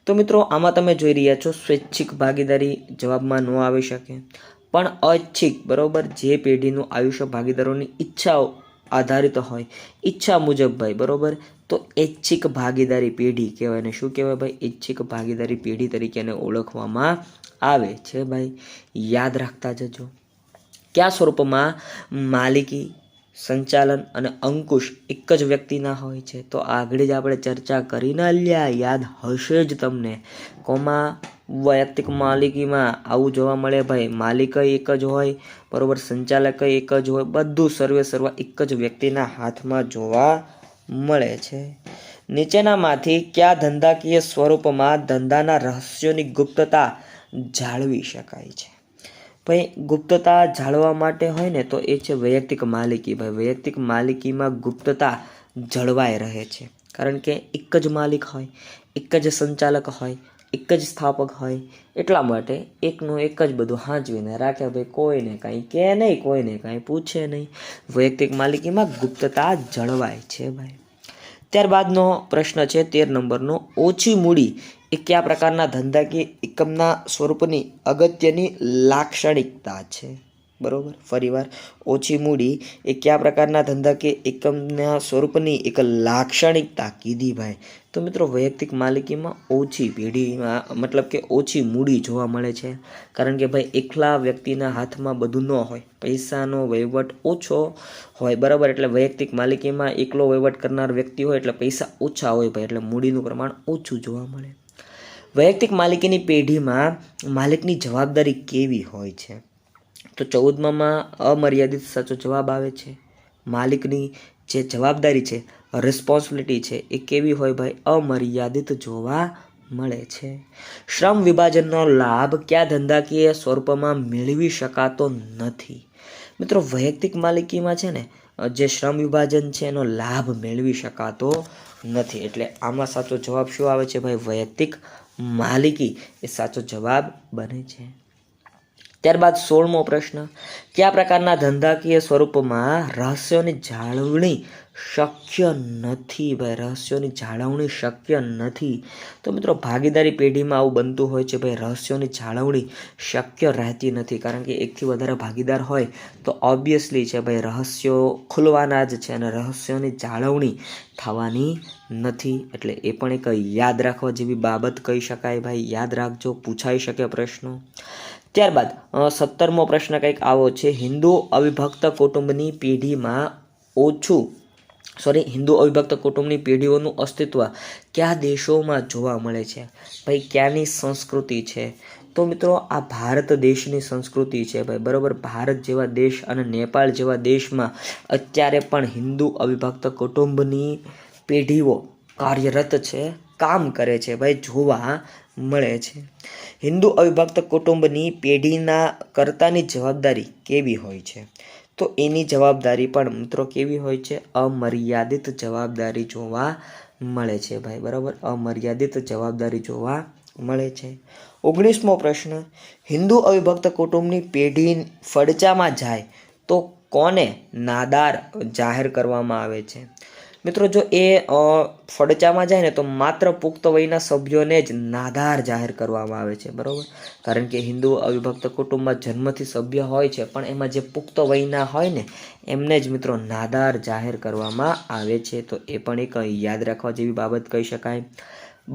તો મિત્રો આમાં તમે જોઈ રહ્યા છો સ્વૈચ્છિક ભાગીદારી જવાબમાં ન આવી શકે, પણ ઐચ્છિક, બરાબર, જે પેઢીનું આયુષ્ય ભાગીદારોની ઈચ્છાઓ આધારિત હોય, ઈચ્છા મુજબ ભાઈ, બરાબર, તો ઐચ્છિક ભાગીદારી પેઢી કહેવાય. ને શું કહેવાય ભાઈ? ઐચ્છિક ભાગીદારી પેઢી તરીકે એને ઓળખવામાં આવે છે ભાઈ, યાદ રાખતા જજો. કયા સ્વરૂપમાં માલિકી, સંચાલન અને અંકુશ એક જ વ્યક્તિના હોય છે? તો આગળ જ આપણે ચર્ચા કરીને લ્યા, યાદ હશે જ તમને. કોમાં વૈયક્તિક માલિકીમાં આવું જોવા મળે ભાઈ, માલિક એક જ હોય, બરોબર, સંચાલક એક જ હોય, બધું સર્વા એક જ વ્યક્તિના હાથમાં જોવા મળે છે. નીચેનામાંથી કયા ધંધાકીય સ્વરૂપમાં ધંધાના રહસ્યોની ગુપ્તતા જાળવી શકાય છે? ભાઈ, ગુપ્તતા જાળવવા માટે હોય ને તો એ છે વૈયક્તિક માલિકી ભાઈ. વૈયક્તિક માલિકીમાં ગુપ્તતા જળવાઈ રહે છે, કારણ કે એક જ માલિક હોય, એક જ સંચાલક હોય, એક જ સ્થાપક હોય, એટલા માટે એકનું એક જ બધું હાંચવીને રાખે ભાઈ, કોઈને કાંઈ કહે નહીં, કોઈને કાંઈ પૂછે નહીં. વૈયક્તિક માલિકીમાં ગુપ્તતા જળવાય છે ભાઈ. ત્યારબાદનો પ્રશ્ન છે 13 નંબરનો, ઓછી મૂડી એ કયા પ્રકારના ધંધાકીય એકમના સ્વરૂપની અગત્યની લાક્ષણિકતા છે? બરોબર, ફરીવાર, ઓછી મૂડી એ કયા પ્રકારના ધંધાકીય એકમના સ્વરૂપની એક લાક્ષણિકતા કીધી ભાઈ? તો મિત્રો વૈયક્તિક માલિકીમાં ઓછી પેઢીમાં મતલબ કે ઓછી મૂડી જોવા મળે છે, કારણ કે ભાઈ એકલા વ્યક્તિના હાથમાં બધું ન હોય, પૈસાનો વહીવટ ઓછો હોય, બરાબર. એટલે વૈયક્તિક માલિકીમાં એકલો વહીવટ કરનાર વ્યક્તિ હોય એટલે પૈસા ઓછા હોય ભાઈ, એટલે મૂડીનું પ્રમાણ ઓછું જોવા મળે. વૈયક્તિક માલિકીની પેઢીમાં માલિકની જવાબદારી કેવી હોય છે? તો 14માં અમર્યાદિત સાચો જવાબ આવે છે. માલિકની જે જવાબદારી છે, રિસ્પોન્સિબિલિટી છે, એ કેવી હોય ભાઈ? અમર્યાદિત જોવા મળે છે. શ્રમ વિભાજનનો લાભ કયા ધંધાકીય સ્વરૂપમાં મેળવી શકાતો નથી? મિત્રો વૈયક્તિક માલિકીમાં છે ને જે શ્રમ વિભાજન છે એનો લાભ મેળવી શકાતો નથી, એટલે આમાં સાચો જવાબ શું આવે છે ભાઈ? વૈયક્તિક માલિકી એ સાચો જવાબ બને છે. ત્યારબાદ 16મો પ્રશ્ન, કયા પ્રકારના ધંધાકીય સ્વરૂપમાં રહસ્યોની જાળવણી શક્ય નથી? ભાઈ, રહસ્યોની જાળવણી શક્ય નથી. તો મિત્રો, ભાગીદારી પેઢીમાં આવું બનતું હોય છે ભાઈ, રહસ્યોની જાળવણી શક્ય રહેતી નથી. કારણ કે એકથી વધારે ભાગીદાર હોય તો ઓબ્વિયસલી છે ભાઈ, રહસ્યો ખુલવાના જ છે અને રહસ્યોની જાળવણી થવાની નથી. એટલે એ પણ એક યાદ રાખવા જેવી બાબત કહી શકાય ભાઈ. યાદ રાખજો, પૂછાઈ શકે પ્રશ્નો. ત્યારબાદ 17મો પ્રશ્ન કંઈક આવો છે, હિન્દુ અવિભક્ત કુટુંબની પેઢીઓનું અસ્તિત્વ કયા દેશોમાં જોવા મળે છે? ભાઈ, ક્યાંની સંસ્કૃતિ છે? તો મિત્રો, આ ભારત દેશની સંસ્કૃતિ છે ભાઈ, બરાબર. ભારત જેવા દેશ અને નેપાળ જેવા દેશમાં અત્યારે પણ હિન્દુ અવિભક્ત કુટુંબની પેઢીઓ કાર્યરત છે, કામ કરે છે ભાઈ, જોવા મળે છે. હિન્દુ અવિભક્ત કુટુંબની પેઢીના કર્તાની જવાબદારી કેવી હોય છે? તો એની જવાબદારી પણ મિત્રો કેવી હોય છે? અમર્યાદિત જવાબદારી જોવા મળે છે ભાઈ, બરાબર. અમર્યાદિત જવાબદારી જોવા મળે છે. 19મો પ્રશ્ન, હિન્દુ અવિભક્ત કુટુંબની પેઢી ફડચામાં જાય તો કોને નાદાર જાહેર કરવામાં આવે છે? મિત્રો, જો એ ફડચામાં જાય ને તો માત્ર પુખ્ત વયના સભ્યોને જ નાદાર જાહેર કરવામાં આવે છે, બરાબર. કારણ કે હિન્દુ અવિભક્ત કુટુંબમાં જન્મથી સભ્ય હોય છે, પણ એમાં જે પુખ્ત વયના હોય ને એમને જ મિત્રો નાદાર જાહેર કરવામાં આવે છે. તો એ પણ એક યાદ રાખવા જેવી બાબત કહી શકાય.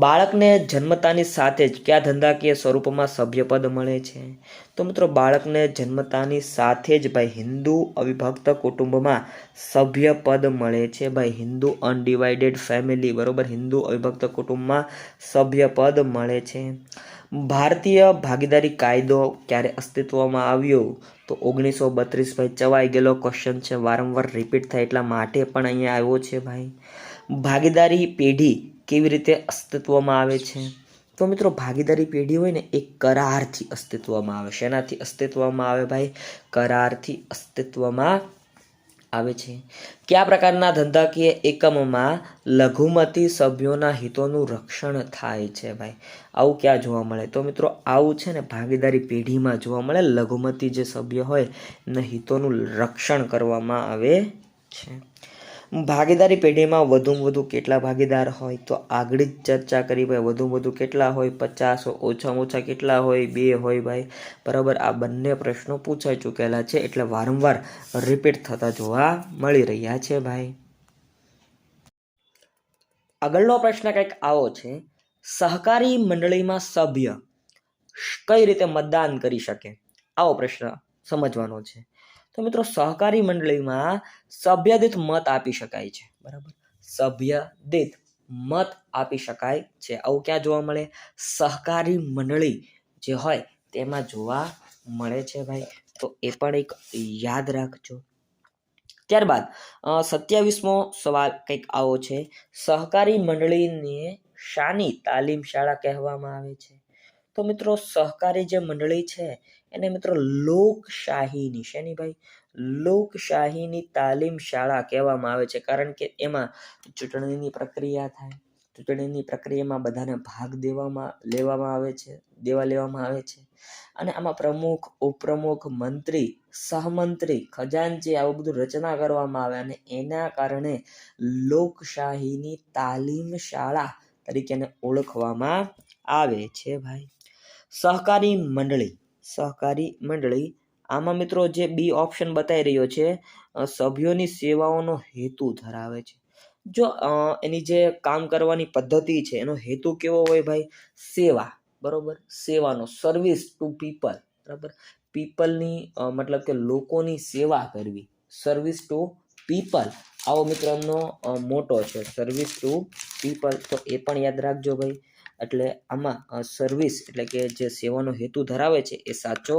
બાળકને જન્મતાની સાથે જ કયા ધંધાકીય સ્વરૂપમાં સભ્યપદ મળે છે? તો મિત્રો, બાળકને જન્મતાની સાથે જ ભાઈ હિન્દુ અવિભક્ત કુટુંબમાં સભ્યપદ મળે છે ભાઈ. હિન્દુ અનડિવાઇડેડ ફેમિલી, બરોબર, હિન્દુ અવિભક્ત કુટુંબમાં સભ્યપદ મળે છે. ભારતીય ભાગીદારી કાયદો ક્યારે અસ્તિત્વમાં આવ્યો? તો 1932 ભાઈ. ચવાઈ ગયેલો ક્વેશ્ચન છે, વારંવાર રિપીટ થાય એટલા માટે પણ અહીંયા આવ્યો છે ભાઈ. ભાગીદારી પેઢી કેવી રીતે અસ્તિત્વમાં આવે છે? તો મિત્રો, ભાગીદારી પેઢી હોય ને એ કરારથી અસ્તિત્વમાં આવે. શેનાથી અસ્તિત્વમાં આવે ભાઈ? કરારથી અસ્તિત્વમાં આવે છે. કયા પ્રકારના ધંધાકીય એકમમાં લઘુમતી સભ્યોના હિતોનું રક્ષણ થાય છે ભાઈ? આવું ક્યાં જોવા મળે? તો મિત્રો, આવું છે ને ભાગીદારી પેઢીમાં જોવા મળે. લઘુમતી જે સભ્ય હોય એના હિતોનું રક્ષણ કરવામાં આવે છે. ભાગીદારી પેઢીમાં વધુમાં વધુ કેટલા ભાગીદાર હોય? તો આગળ જ ચર્ચા કરી ભાઈ, વધુમાં વધુ કેટલા હોય? 50. ઓછામાં ઓછા કેટલા હોય? 2 હોય ભાઈ, બરાબર. આ બંને પ્રશ્નો પૂછાઈ ચૂકેલા છે, એટલે વારંવાર રિપીટ થતા જોવા મળી રહ્યા છે ભાઈ. આગળનો પ્રશ્ન કંઈક આવો છે, સહકારી મંડળીમાં સભ્ય કઈ રીતે મતદાન કરી શકે? આવો પ્રશ્ન સમજવાનો છે. તો મિત્રો, સહકારી મંડળીમાં સભ્ય દીઠ મત આપી શકાય છે, બરાબર. સભ્ય દીઠ મત આપી શકાય છે. આવું ક્યાં જોવા મળે? સહકારી મંડળી જે હોય તેમાં જોવા મળે છે ભાઈ. તો એ પણ એક યાદ રાખજો. ત્યારબાદ 27મો સવાલ કંઈક આવો છે, સહકારી મંડળીને શાની તાલીમ શાળા કહેવામાં આવે છે? તો મિત્રો, સહકારી જે મંડળી છે એને મિત્રો લોકશાહીની, શેની ભાઈ? લોકશાહીની તાલીમ શાળા કહેવામાં આવે છે. કારણ કે એમાં ચૂંટણીની પ્રક્રિયા થાય. ચૂંટણીની પ્રક્રિયામાં બધાને ભાગ લેવામાં આવે છે. અને આમાં પ્રમુખ, ઉપપ્રમુખ, મંત્રી, સહમંત્રી, ખજાનચી આવું બધું રચના કરવામાં આવે અને એના કારણે લોકશાહીની તાલીમ શાળા તરીકે ઓળખવામાં આવે છે ભાઈ. સહકારી મંડળી આમાં મિત્રો જે બી ઓપ્શન બતાવી રહ્યો છે, સભ્યોની સેવાઓનો હેતુ ધરાવે છે. જો એની જે કામ કરવાની પદ્ધતિ છે એનો હેતુ કેવો હોય ભાઈ? સેવા, બરોબર. સેવાનો, સર્વિસ ટુ પીપલ, બરાબર. પીપલની મતલબ કે લોકોની સેવા કરવી, સર્વિસ ટુ પીપલ. આવો મિત્રો એમનો મોટો છે, સર્વિસ ટુ પીપલ. તો એ પણ યાદ રાખજો ભાઈ. એટલે આમાં સર્વિસ એટલે કે જે સેવાનો હેતુ ધરાવે છે એ સાચો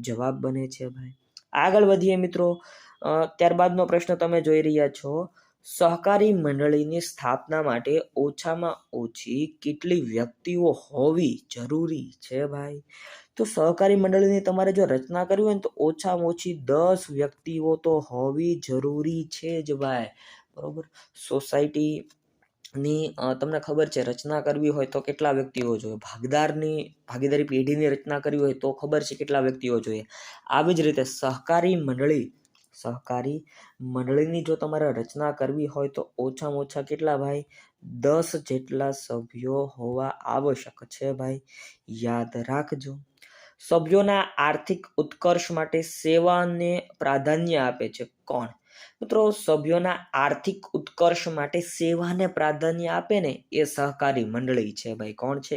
જવાબ બને છે ભાઈ. આગળ વધીએ મિત્રો. ત્યારબાદનો પ્રશ્ન તમે જોઈ રહ્યા છો, સહકારી મંડળીની સ્થાપના માટે ઓછામાં ઓછી કેટલી વ્યક્તિઓ હોવી જરૂરી છે ભાઈ? તો સહકારી મંડળીની તમારે જો રચના કરવી હોય ને તો ઓછામાં ઓછી 10 વ્યક્તિઓ તો હોવી જરૂરી છે જ ભાઈ, બરોબર. સોસાયટી તમને ખબર છે રચના કરવી હોય તો કેટલા વ્યક્તિઓ જોઈએ, ભાગીદારી પેઢીની રચના કરવી હોય તો ખબર છે કેટલા વ્યક્તિઓ જોઈએ. આવી જ રીતે સહકારી મંડળીની જો તમારે રચના કરવી હોય તો ઓછામાં ઓછા કેટલા ભાઈ 10 જેટલા સભ્યો હોવા આવશ્યક છે ભાઈ, યાદ રાખજો. સભ્યોના આર્થિક ઉત્કર્ષ માટે સેવાને પ્રાધાન્ય આપે છે કોણ? મિત્રો, સભ્યોના આર્થિક ઉત્કર્ષ માટે સેવાને પ્રાધાન્ય આપે ને એ સહકારી મંડળી છે ભાઈ. કોણ છે?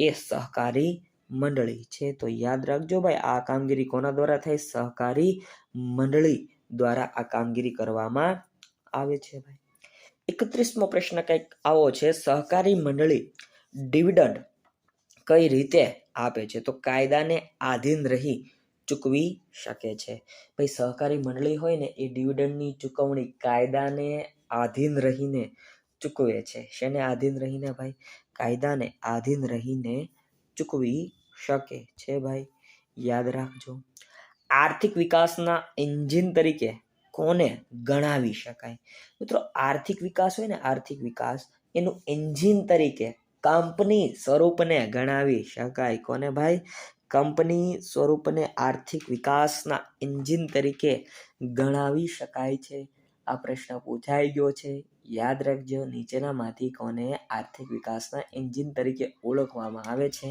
એ સહકારી મંડળી છે. તો યાદ રાખજો ભાઈ, આ કામગીરી કોના દ્વારા થાય? સહકારી મંડળી દ્વારા આ કામગીરી કરવામાં આવે છે ભાઈ. 31મો પ્રશ્ન કંઈક આવો છે, સહકારી મંડળી ડિવિડન્ડ કઈ રીતે આપે છે? તો કાયદાને આધીન રહી ચૂકવી શકે છે ભાઈ. સહકારી મંડળી હોય ને એ ડિવિડન્ડની ચૂકવણી કાયદાને આધીન રહીને ચૂકવે છે. શેને આધીન રહીને ભાઈ? કાયદાને આધીન રહીને ચૂકવી શકે છે ભાઈ, યાદ રાખજો. આર્થિક વિકાસના એન્જિન તરીકે કોને ગણાવી શકાય? મિત્રો, આર્થિક વિકાસ હોય ને, આર્થિક વિકાસ એનું એન્જિન તરીકે કંપની સ્વરૂપને ગણાવી શકાય. કોને ભાઈ? કંપની સ્વરૂપને આર્થિક વિકાસના એન્જિન તરીકે ગણાવી શકાય છે. આ પ્રશ્ન પૂછાઈ ગયો છે, યાદ રાખજો. નીચેનામાંથી કોને આર્થિક વિકાસના એન્જિન તરીકે ઓળખવામાં આવે છે?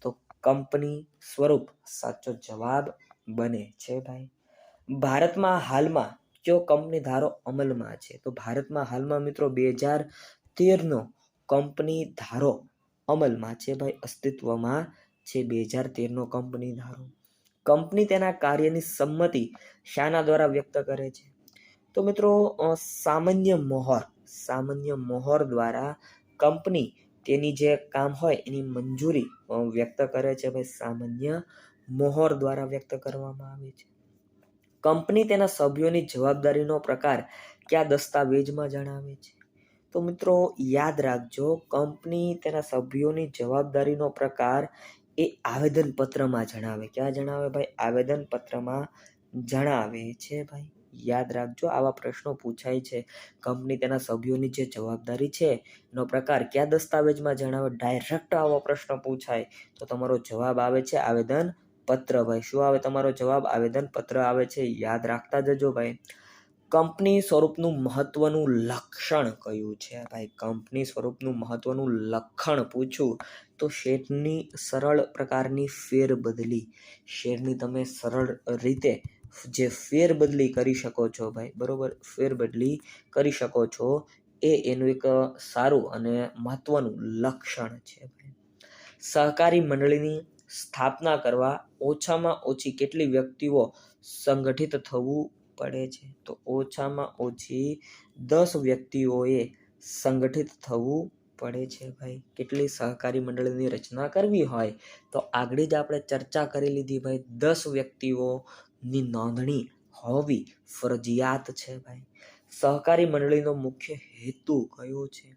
તો કંપની સ્વરૂપ સાચો જવાબ બને છે ભાઈ. ભારતમાં હાલમાં કયો કંપની ધારો અમલમાં છે? તો ભારતમાં હાલમાં મિત્રો 2013નો કંપની ધારો અમલમાં છે ભાઈ, અસ્તિત્વમાં છે 2013નો કંપની ધારો. કંપની તેના કાર્યની સંમતિ શાના દ્વારા વ્યક્ત કરે છે? તો મિત્રો, સામાન્ય મોહર દ્વારા કંપની તેની જે કામ હોય એની મંજૂરી વ્યક્ત કરે છે ભાઈ. સામાન્ય મોહર દ્વારા વ્યક્ત કરવામાં આવે છે. કંપની તેના સભ્યોની જવાબદારીનો પ્રકાર કયા દસ્તાવેજમાં જણાવે છે? તો મિત્રો, યાદ રાખજો, કંપની તેના સભ્યોની જવાબદારીનો પ્રકાર એ આવેદનપત્રમાં જણાવે. ક્યાં જણાવે ભાઈ? આવેદનપત્રમાં જણાવે છે ભાઈ, યાદ રાખજો. આવા પ્રશ્નો પૂછાય છે. કંપની તેના સભ્યોની જે જવાબદારી છે એનો પ્રકાર કયા દસ્તાવેજમાં જણાવે? ડાયરેક્ટ આવો પ્રશ્ન પૂછાય તો તમારો જવાબ આવે છે આવેદનપત્ર ભાઈ. શું આવે તમારો જવાબ? આવેદનપત્ર આવે છે, યાદ રાખતા જજો ભાઈ. કંપની સ્વરૂપનું મહત્વનું લક્ષણ કયું છે ભાઈ? કંપની સ્વરૂપનું મહત્વનું લક્ષણ પૂછું તો શેરની સરળ પ્રકારની ફેરબદલી. શેરની તમે સરળ રીતે જે ફેરબદલી કરી શકો છો ભાઈ, બરોબર, ફેરબદલી કરી શકો છો એ એનું એક સારું અને મહત્વનું લક્ષણ છે ભાઈ. સહકારી મંડળીની સ્થાપના કરવા ઓછામાં ઓછી કેટલી વ્યક્તિઓ સંગઠિત થવું પડે છે? તો ઓછામાં ઓછી 10 વ્યક્તિઓએ સંગઠિત થવું પડે છે ભાઈ. કેટલી સહકારી મંડળીની રચના કરવી હોય તો આગળ જ આપણે ચર્ચા કરી લીધી ભાઈ, 10 વ્યક્તિઓની નોંધણી હોવી ફરજિયાત છે ભાઈ. સહકારી મંડળીનો મુખ્ય હેતુ કયો છે?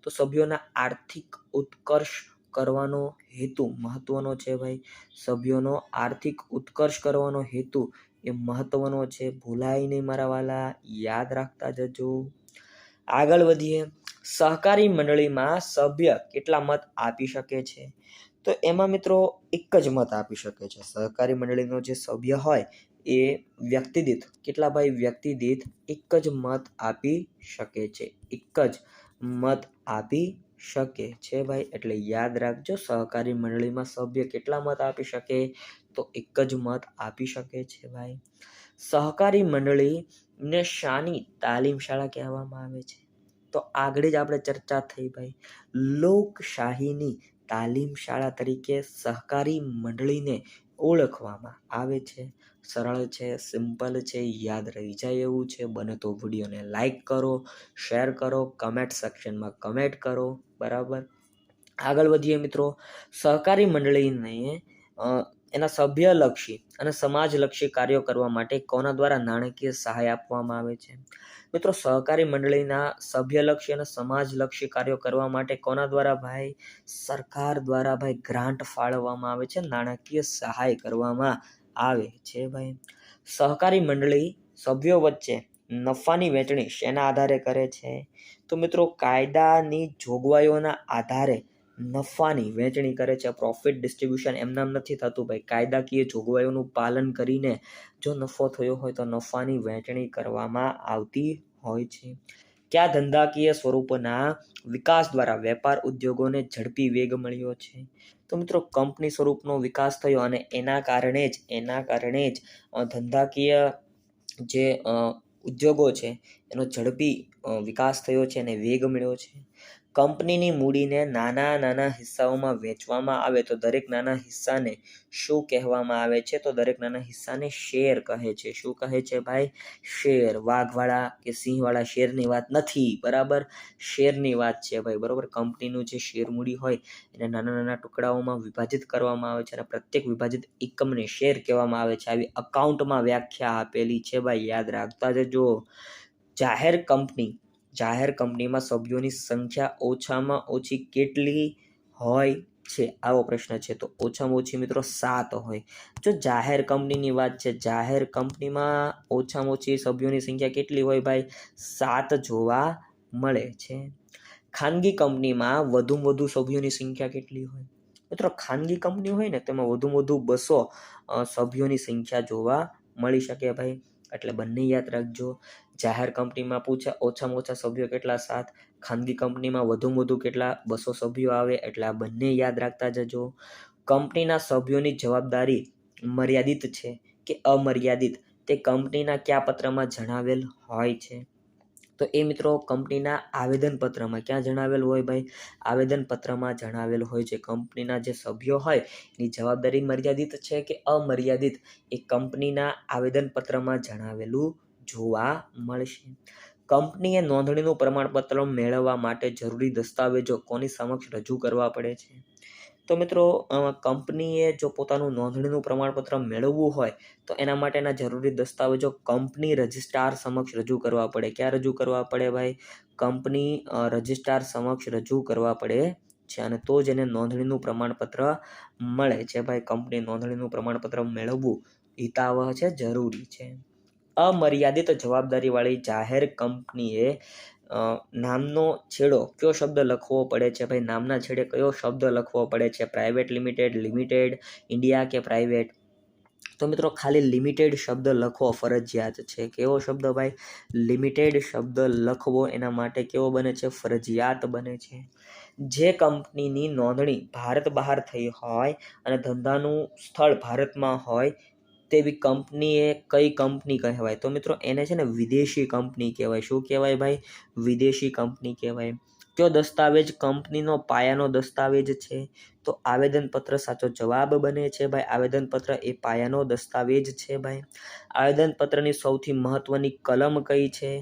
તો સભ્યોના આર્થિક ઉત્કર્ષ કરવાનો હેતુ મહત્વનો છે ભાઈ. સભ્યોનો આર્થિક ઉત્કર્ષ કરવાનો હેતુ એ મહત્વનો છે, ભૂલાય નહીં મારા વાલા, યાદ રાખતા જજો. આગળ વધીએ. સહકારી મંડળીમાં સભ્ય કેટલા મત આપી શકે છે? તો એમાં મિત્રો એક જ મત આપી શકે છે. સહકારી મંડળીનો જે સભ્ય હોય એ વ્યક્તિ દીઠ કેટલા ભાઈ? વ્યક્તિ દીઠ એક જ મત આપી શકે છે. એક જ મત આપી શકે છે ભાઈ, એટલે યાદ રાખજો. સહકારી મંડળીમાં સભ્ય કેટલા મત આપી શકે? તો એક જ મત આપી શકે છે ભાઈ. સહકારી મંડળીને શાની તાલીમ શાળા કહેવામાં આવે છે? તો આગળ જ આપણે ચર્ચા થઈ ભાઈ, લોકશાહીની તાલીમ શાળા તરીકે સહકારી મંડળીને ઓળખવામાં આવે છે. સરળ છે, સિમ્પલ છે, યાદ રહી જાય એવું છે. બને તો વિડીયોને લાઈક કરો, શેર કરો, કમેન્ટ સેક્શનમાં કમેન્ટ કરો, બરાબર. આગળ વધીએ મિત્રો. સહકારી મંડળીને એના સભ્યલક્ષી અને સમાજલક્ષી કાર્યો કરવા માટે કોના દ્વારા નાણાકીય સહાય આપવામાં આવે છે? મિત્રો, સહકારી મંડળીના સભ્યલક્ષી અને સમાજલક્ષી કાર્યો કરવા માટે કોના દ્વારા ભાઈ? સરકાર દ્વારા ભાઈ ગ્રાન્ટ ફાળવવામાં આવે છે, નાણાકીય સહાય કરવામાં આવે છે ભાઈ. સહકારી મંડળી સભ્યો વચ્ચે નફાની વહેંચણી શેના આધારે કરે છે? તો મિત્રો કાયદાની જોગવાઈઓના આધારે નફાની વહેંચણી કરે છે. પ્રોફિટ ડિસ્ટ્રીબ્યુશન એમનામ નથી થતું ભાઈ. કાયદાકીય જોગવાઈઓનું પાલન કરીને જો નફો થયો હોય તો નફાની વહેંચણી કરવામાં આવતી હોય છે. કયા ધંધાકીય સ્વરૂપના વિકાસ દ્વારા વેપાર ઉદ્યોગોને ઝડપી વેગ મળ્યો છે? તો મિત્રો કંપની સ્વરૂપનો વિકાસ થયો અને એના કારણે જ ધંધાકીય જે ઉદ્યોગો છે એનો ઝડપી વિકાસ થયો છે અને વેગ મળ્યો છે. કંપનીની મૂડીને નાના હિસ્સાઓમાં વહેંચવામાં આવે તો દરેક નાના હિસ્સાને શું કહેવામાં આવે છે? તો દરેક નાના હિસ્સાને શેર કહે છે. શું કહે છે ભાઈ? શેર. વાઘવાળા કે સિંહવાળા શેરની વાત નથી, બરાબર? શેરની વાત છે ભાઈ, બરાબર? કંપનીનું જે શેર મૂડી હોય એને નાના ટુકડાઓમાં વિભાજિત કરવામાં આવે છે અને પ્રત્યેક વિભાજિત એકમને શેર કહેવામાં આવે છે. આવી અકાઉન્ટમાં વ્યાખ્યા આપેલી છે ભાઈ, યાદ રાખતા જજો. જાહેર કંપનીમાં સભ્યોની સંખ્યા ઓછામાં ઓછી કેટલી હોય છે? આવો પ્રશ્ન છે. તો ઓછામાં ઓછી મિત્રો 7 હોય. જો જાહેર કંપનીની વાત છે, જાહેર કંપનીમાં ઓછામાં ઓછી સભ્યોની સંખ્યા કેટલી હોય ભાઈ? 7 જોવા મળે છે. ખાનગી કંપનીમાં વધુમાં વધુ સભ્યોની સંખ્યા કેટલી હોય? મિત્રો ખાનગી કંપની હોય ને તેમાં વધુમાં વધુ 200 સભ્યોની સંખ્યા જોવા મળી શકે ભાઈ. એટલે બંને યાદ રાખજો. જાહેર કંપનીમાં પૂછે ઓછામાં ઓછા સભ્યો કેટલા? 7. ખાનગી કંપનીમાં વધુમાં વધુ કેટલા? 200 સભ્યો આવે. એટલે આ બંને યાદ રાખતા જજો. કંપનીના સભ્યોની જવાબદારી મર્યાદિત છે કે અમર્યાદિત તે કંપનીના કયા પત્રમાં જણાવેલ હોય છે? તો એ મિત્રો કંપનીના આવેદનપત્રમાં. ક્યાં જણાવેલ હોય ભાઈ? આવેદનપત્રમાં જણાવેલ હોય છે. કંપનીના જે સભ્યો હોય એની જવાબદારી મર્યાદિત છે કે અમર્યાદિત એ કંપનીના આવેદનપત્રમાં જણાવેલું જોવા મળશે. કંપનીએ નોંધણીનું પ્રમાણપત્ર મેળવવા માટે જરૂરી દસ્તાવેજો કોની સમક્ષ રજૂ કરવા પડે છે? તો મિત્રો કંપનીએ જો પોતાનું નોંધણીનું પ્રમાણપત્ર મેળવવું હોય તો એના માટેના જરૂરી દસ્તાવેજો કંપની રજિસ્ટ્રાર સમક્ષ રજૂ કરવા પડે. ક્યાં રજૂ કરવા પડે ભાઈ? કંપની રજિસ્ટ્રાર સમક્ષ રજૂ કરવા પડે છે અને તો જ એને નોંધણીનું પ્રમાણપત્ર મળે છે ભાઈ. કંપની નોંધણીનું પ્રમાણપત્ર મેળવવું હિતાવહ છે, જરૂરી છે. અમર્યાદિત જવાબદારીવાળી જાહેર કંપનીએ નામનો છેડો કયો શબ્દ લખવો પડે છે ભાઈ? નામના છેડે કયો શબ્દ લખવો પડે છે? પ્રાઇવેટ લિમિટેડ, લિમિટેડ, ઇન્ડિયા કે પ્રાઇવેટ? તો મિત્રો ખાલી લિમિટેડ શબ્દ લખવો ફરજિયાત છે. કેવો શબ્દ ભાઈ? લિમિટેડ શબ્દ લખવો એના માટે કેવો બને છે? ફરજિયાત બને છે. જે કંપનીની નોંધણી ભારત બહાર થઈ હોય અને ધંધાનું સ્થળ ભારતમાં હોય તેવી કંપનીએ કઈ કંપની કહેવાય? તો મિત્રો એને છે ને વિદેશી કંપની કહેવાય. શું કહેવાય ભાઈ? વિદેશી કંપની કહેવાય. કયો દસ્તાવેજ કંપનીનો પાયાનો દસ્તાવેજ છે? તો આવેદનપત્ર સાચો જવાબ બને છે ભાઈ. આવેદનપત્ર એ પાયાનો દસ્તાવેજ છે ભાઈ. આવેદનપત્રની સૌથી મહત્વની કલમ કઈ છે?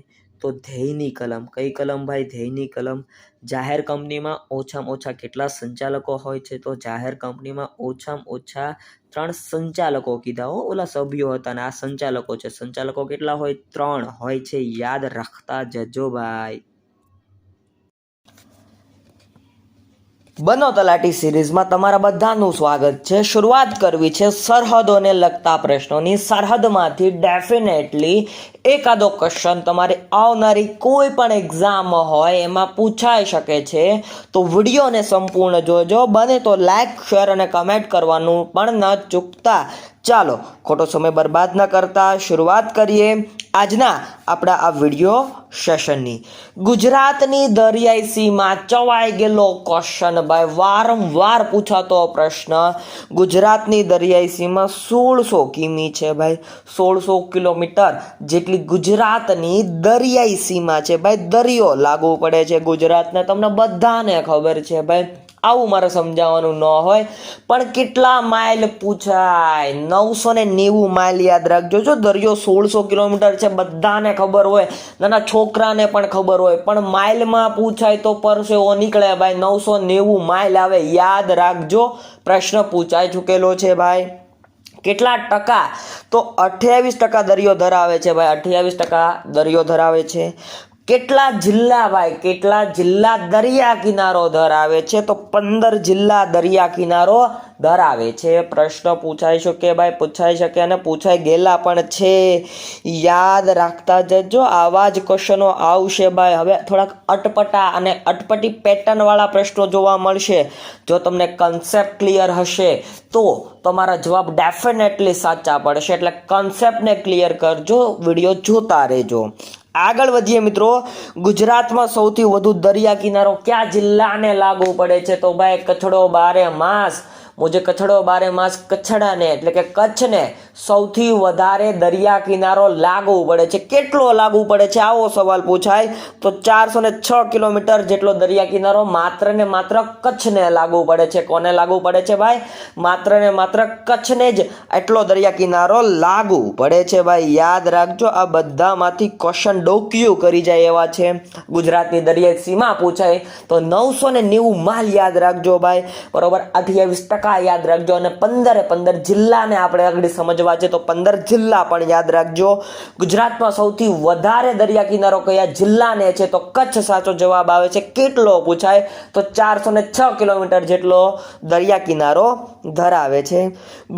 તો ધ્યેયની કલમ. કઈ કલમ ભાઈ? ધ્યેયની કલમ. જાહેર કંપનીમાં ઓછામાં ઓછા કેટલા સંચાલકો હોય છે? તો જાહેર કંપનીમાં ઓછામાં ઓછા 3 સંચાલકો કીધા હો, ઓલા સભ્યો હતા અને આ સંચાલકો છે. સંચાલકો કેટલા હોય? 3 હોય છે. યાદ રાખતા જજો ભાઈ. બનો તલાટી સિરીઝમાં તમારા બધાનું સ્વાગત છે. શરૂઆત કરવી છે સરહદોને લગતા પ્રશ્નોની. સરહદમાંથી ડેફિનેટલી એકાદો ક્વેશ્ચન તમારી આવનારી કોઈ પણ એક્ઝામ હોય એમાં પૂછાઈ શકે છે. તો વિડીયોને સંપૂર્ણ જોજો. બને તો લાઈક, શેર અને કમેન્ટ કરવાનું પણ ન ચૂકતા. ચાલો ખોટો સમય બરબાદ ન કરતા શરૂઆત કરીએ આજના આપણા આ વિડીયો સેશનની. ગુજરાતની દરિયાઈ સીમા ચવાઈ ગયેલો ક્વેશ્ચન ભાઈ, વારંવાર પૂછાતો પ્રશ્ન. ગુજરાતની દરિયાઈ સીમા 1600 કિમી છે ભાઈ. 1600 કિલોમીટર જેટલી ગુજરાતની દરિયાઈ સીમા છે ભાઈ. દરિયો લાગુ પડે છે ગુજરાતને, તમને બધાને ખબર છે ભાઈ. આવું મારે સમજાવવાનું ન હોય, પણ કેટલા માઇલ પૂછાય? 990 માઇલ. યાદ રાખજો. જો દરિયો 1600 કિલોમીટર છે બધાને ખબર હોય, નાના છોકરાને પણ ખબર હોય, પણ માઇલમાં પૂછાય તો પરસેવો નીકળે ભાઈ. 990 માઇલ આવે. યાદ રાખજો, પ્રશ્ન પૂછાઈ ચૂકેલો છે ભાઈ. કેટલા ટકા? તો 28% દરિયો ધરાવે છે ભાઈ. 28% દરિયો ધરાવે છે. કેટલા જિલ્લા ભાઈ, કેટલા જિલ્લા દરિયા કિનારો ધરાવે છે? તો 15 જિલ્લા દરિયા કિનારો ધરાવે છે. પ્રશ્ન પૂછાઈ શકે ભાઈ, પૂછાઈ શકે અને પૂછાઈ ગયેલા પણ છે. યાદ રાખતા જજો, આવા જ ક્વેશ્ચનો આવશે ભાઈ. હવે થોડાક અટપટા અને અટપટી પેટર્ન વાળા પ્રશ્નો જોવા મળશે. જો તમને કન્સેપ્ટ ક્લિયર હશે તો તમારા જવાબ ડેફિનેટલી સાચા પડશે. એટલે કન્સેપ્ટને ક્લિયર કરજો, વિડીયો જોતા રહેજો. આગળ વધીએ મિત્રો. ગુજરાતમાં સૌથી વધુ દરિયા કિનારો કયા જિલ્લાને લાગુ પડે છે? તો ભાઈ કચ્છડો બારે માસ. મુજે કચ્છડો બારે માસ કચ્છડાને એટલે કે કચ્છને સૌથી વધારે દરિયા કિનારો લાગુ પડે છે. કેટલો લાગુ પડે છે આવો સવાલ પૂછાય તો 406 કિલોમીટર જેટલો દરિયા કિનારો માત્ર ને માત્ર કચ્છને લાગુ પડે છે. કોને લાગુ પડે છે ભાઈ? માત્ર ને માત્ર કચ્છને જ એટલો દરિયા કિનારો લાગુ પડે છે ભાઈ. યાદ રાખજો, આ બધામાંથી ક્વેશ્ચન ડોક્યુ કરી જાય એવા છે. ગુજરાતની દરિયાઈ સીમા પૂછાય તો 990 માઇલ યાદ રાખજો ભાઈ, બરોબર. 28% યાદ રાખજો અને 15 જિલ્લાને આપણે આગળ સમજવા છે તો 15 જિલ્લા પણ યાદ રાખજો. ગુજરાતમાં સૌથી વધારે દરિયા કિનારો કયા જિલ્લાને છે? તો કચ્છ સાચો જવાબ આવે છે. કેટલો પૂછાય તો 406 કિલોમીટર જેટલો દરિયા કિનારો ધરાવે છે.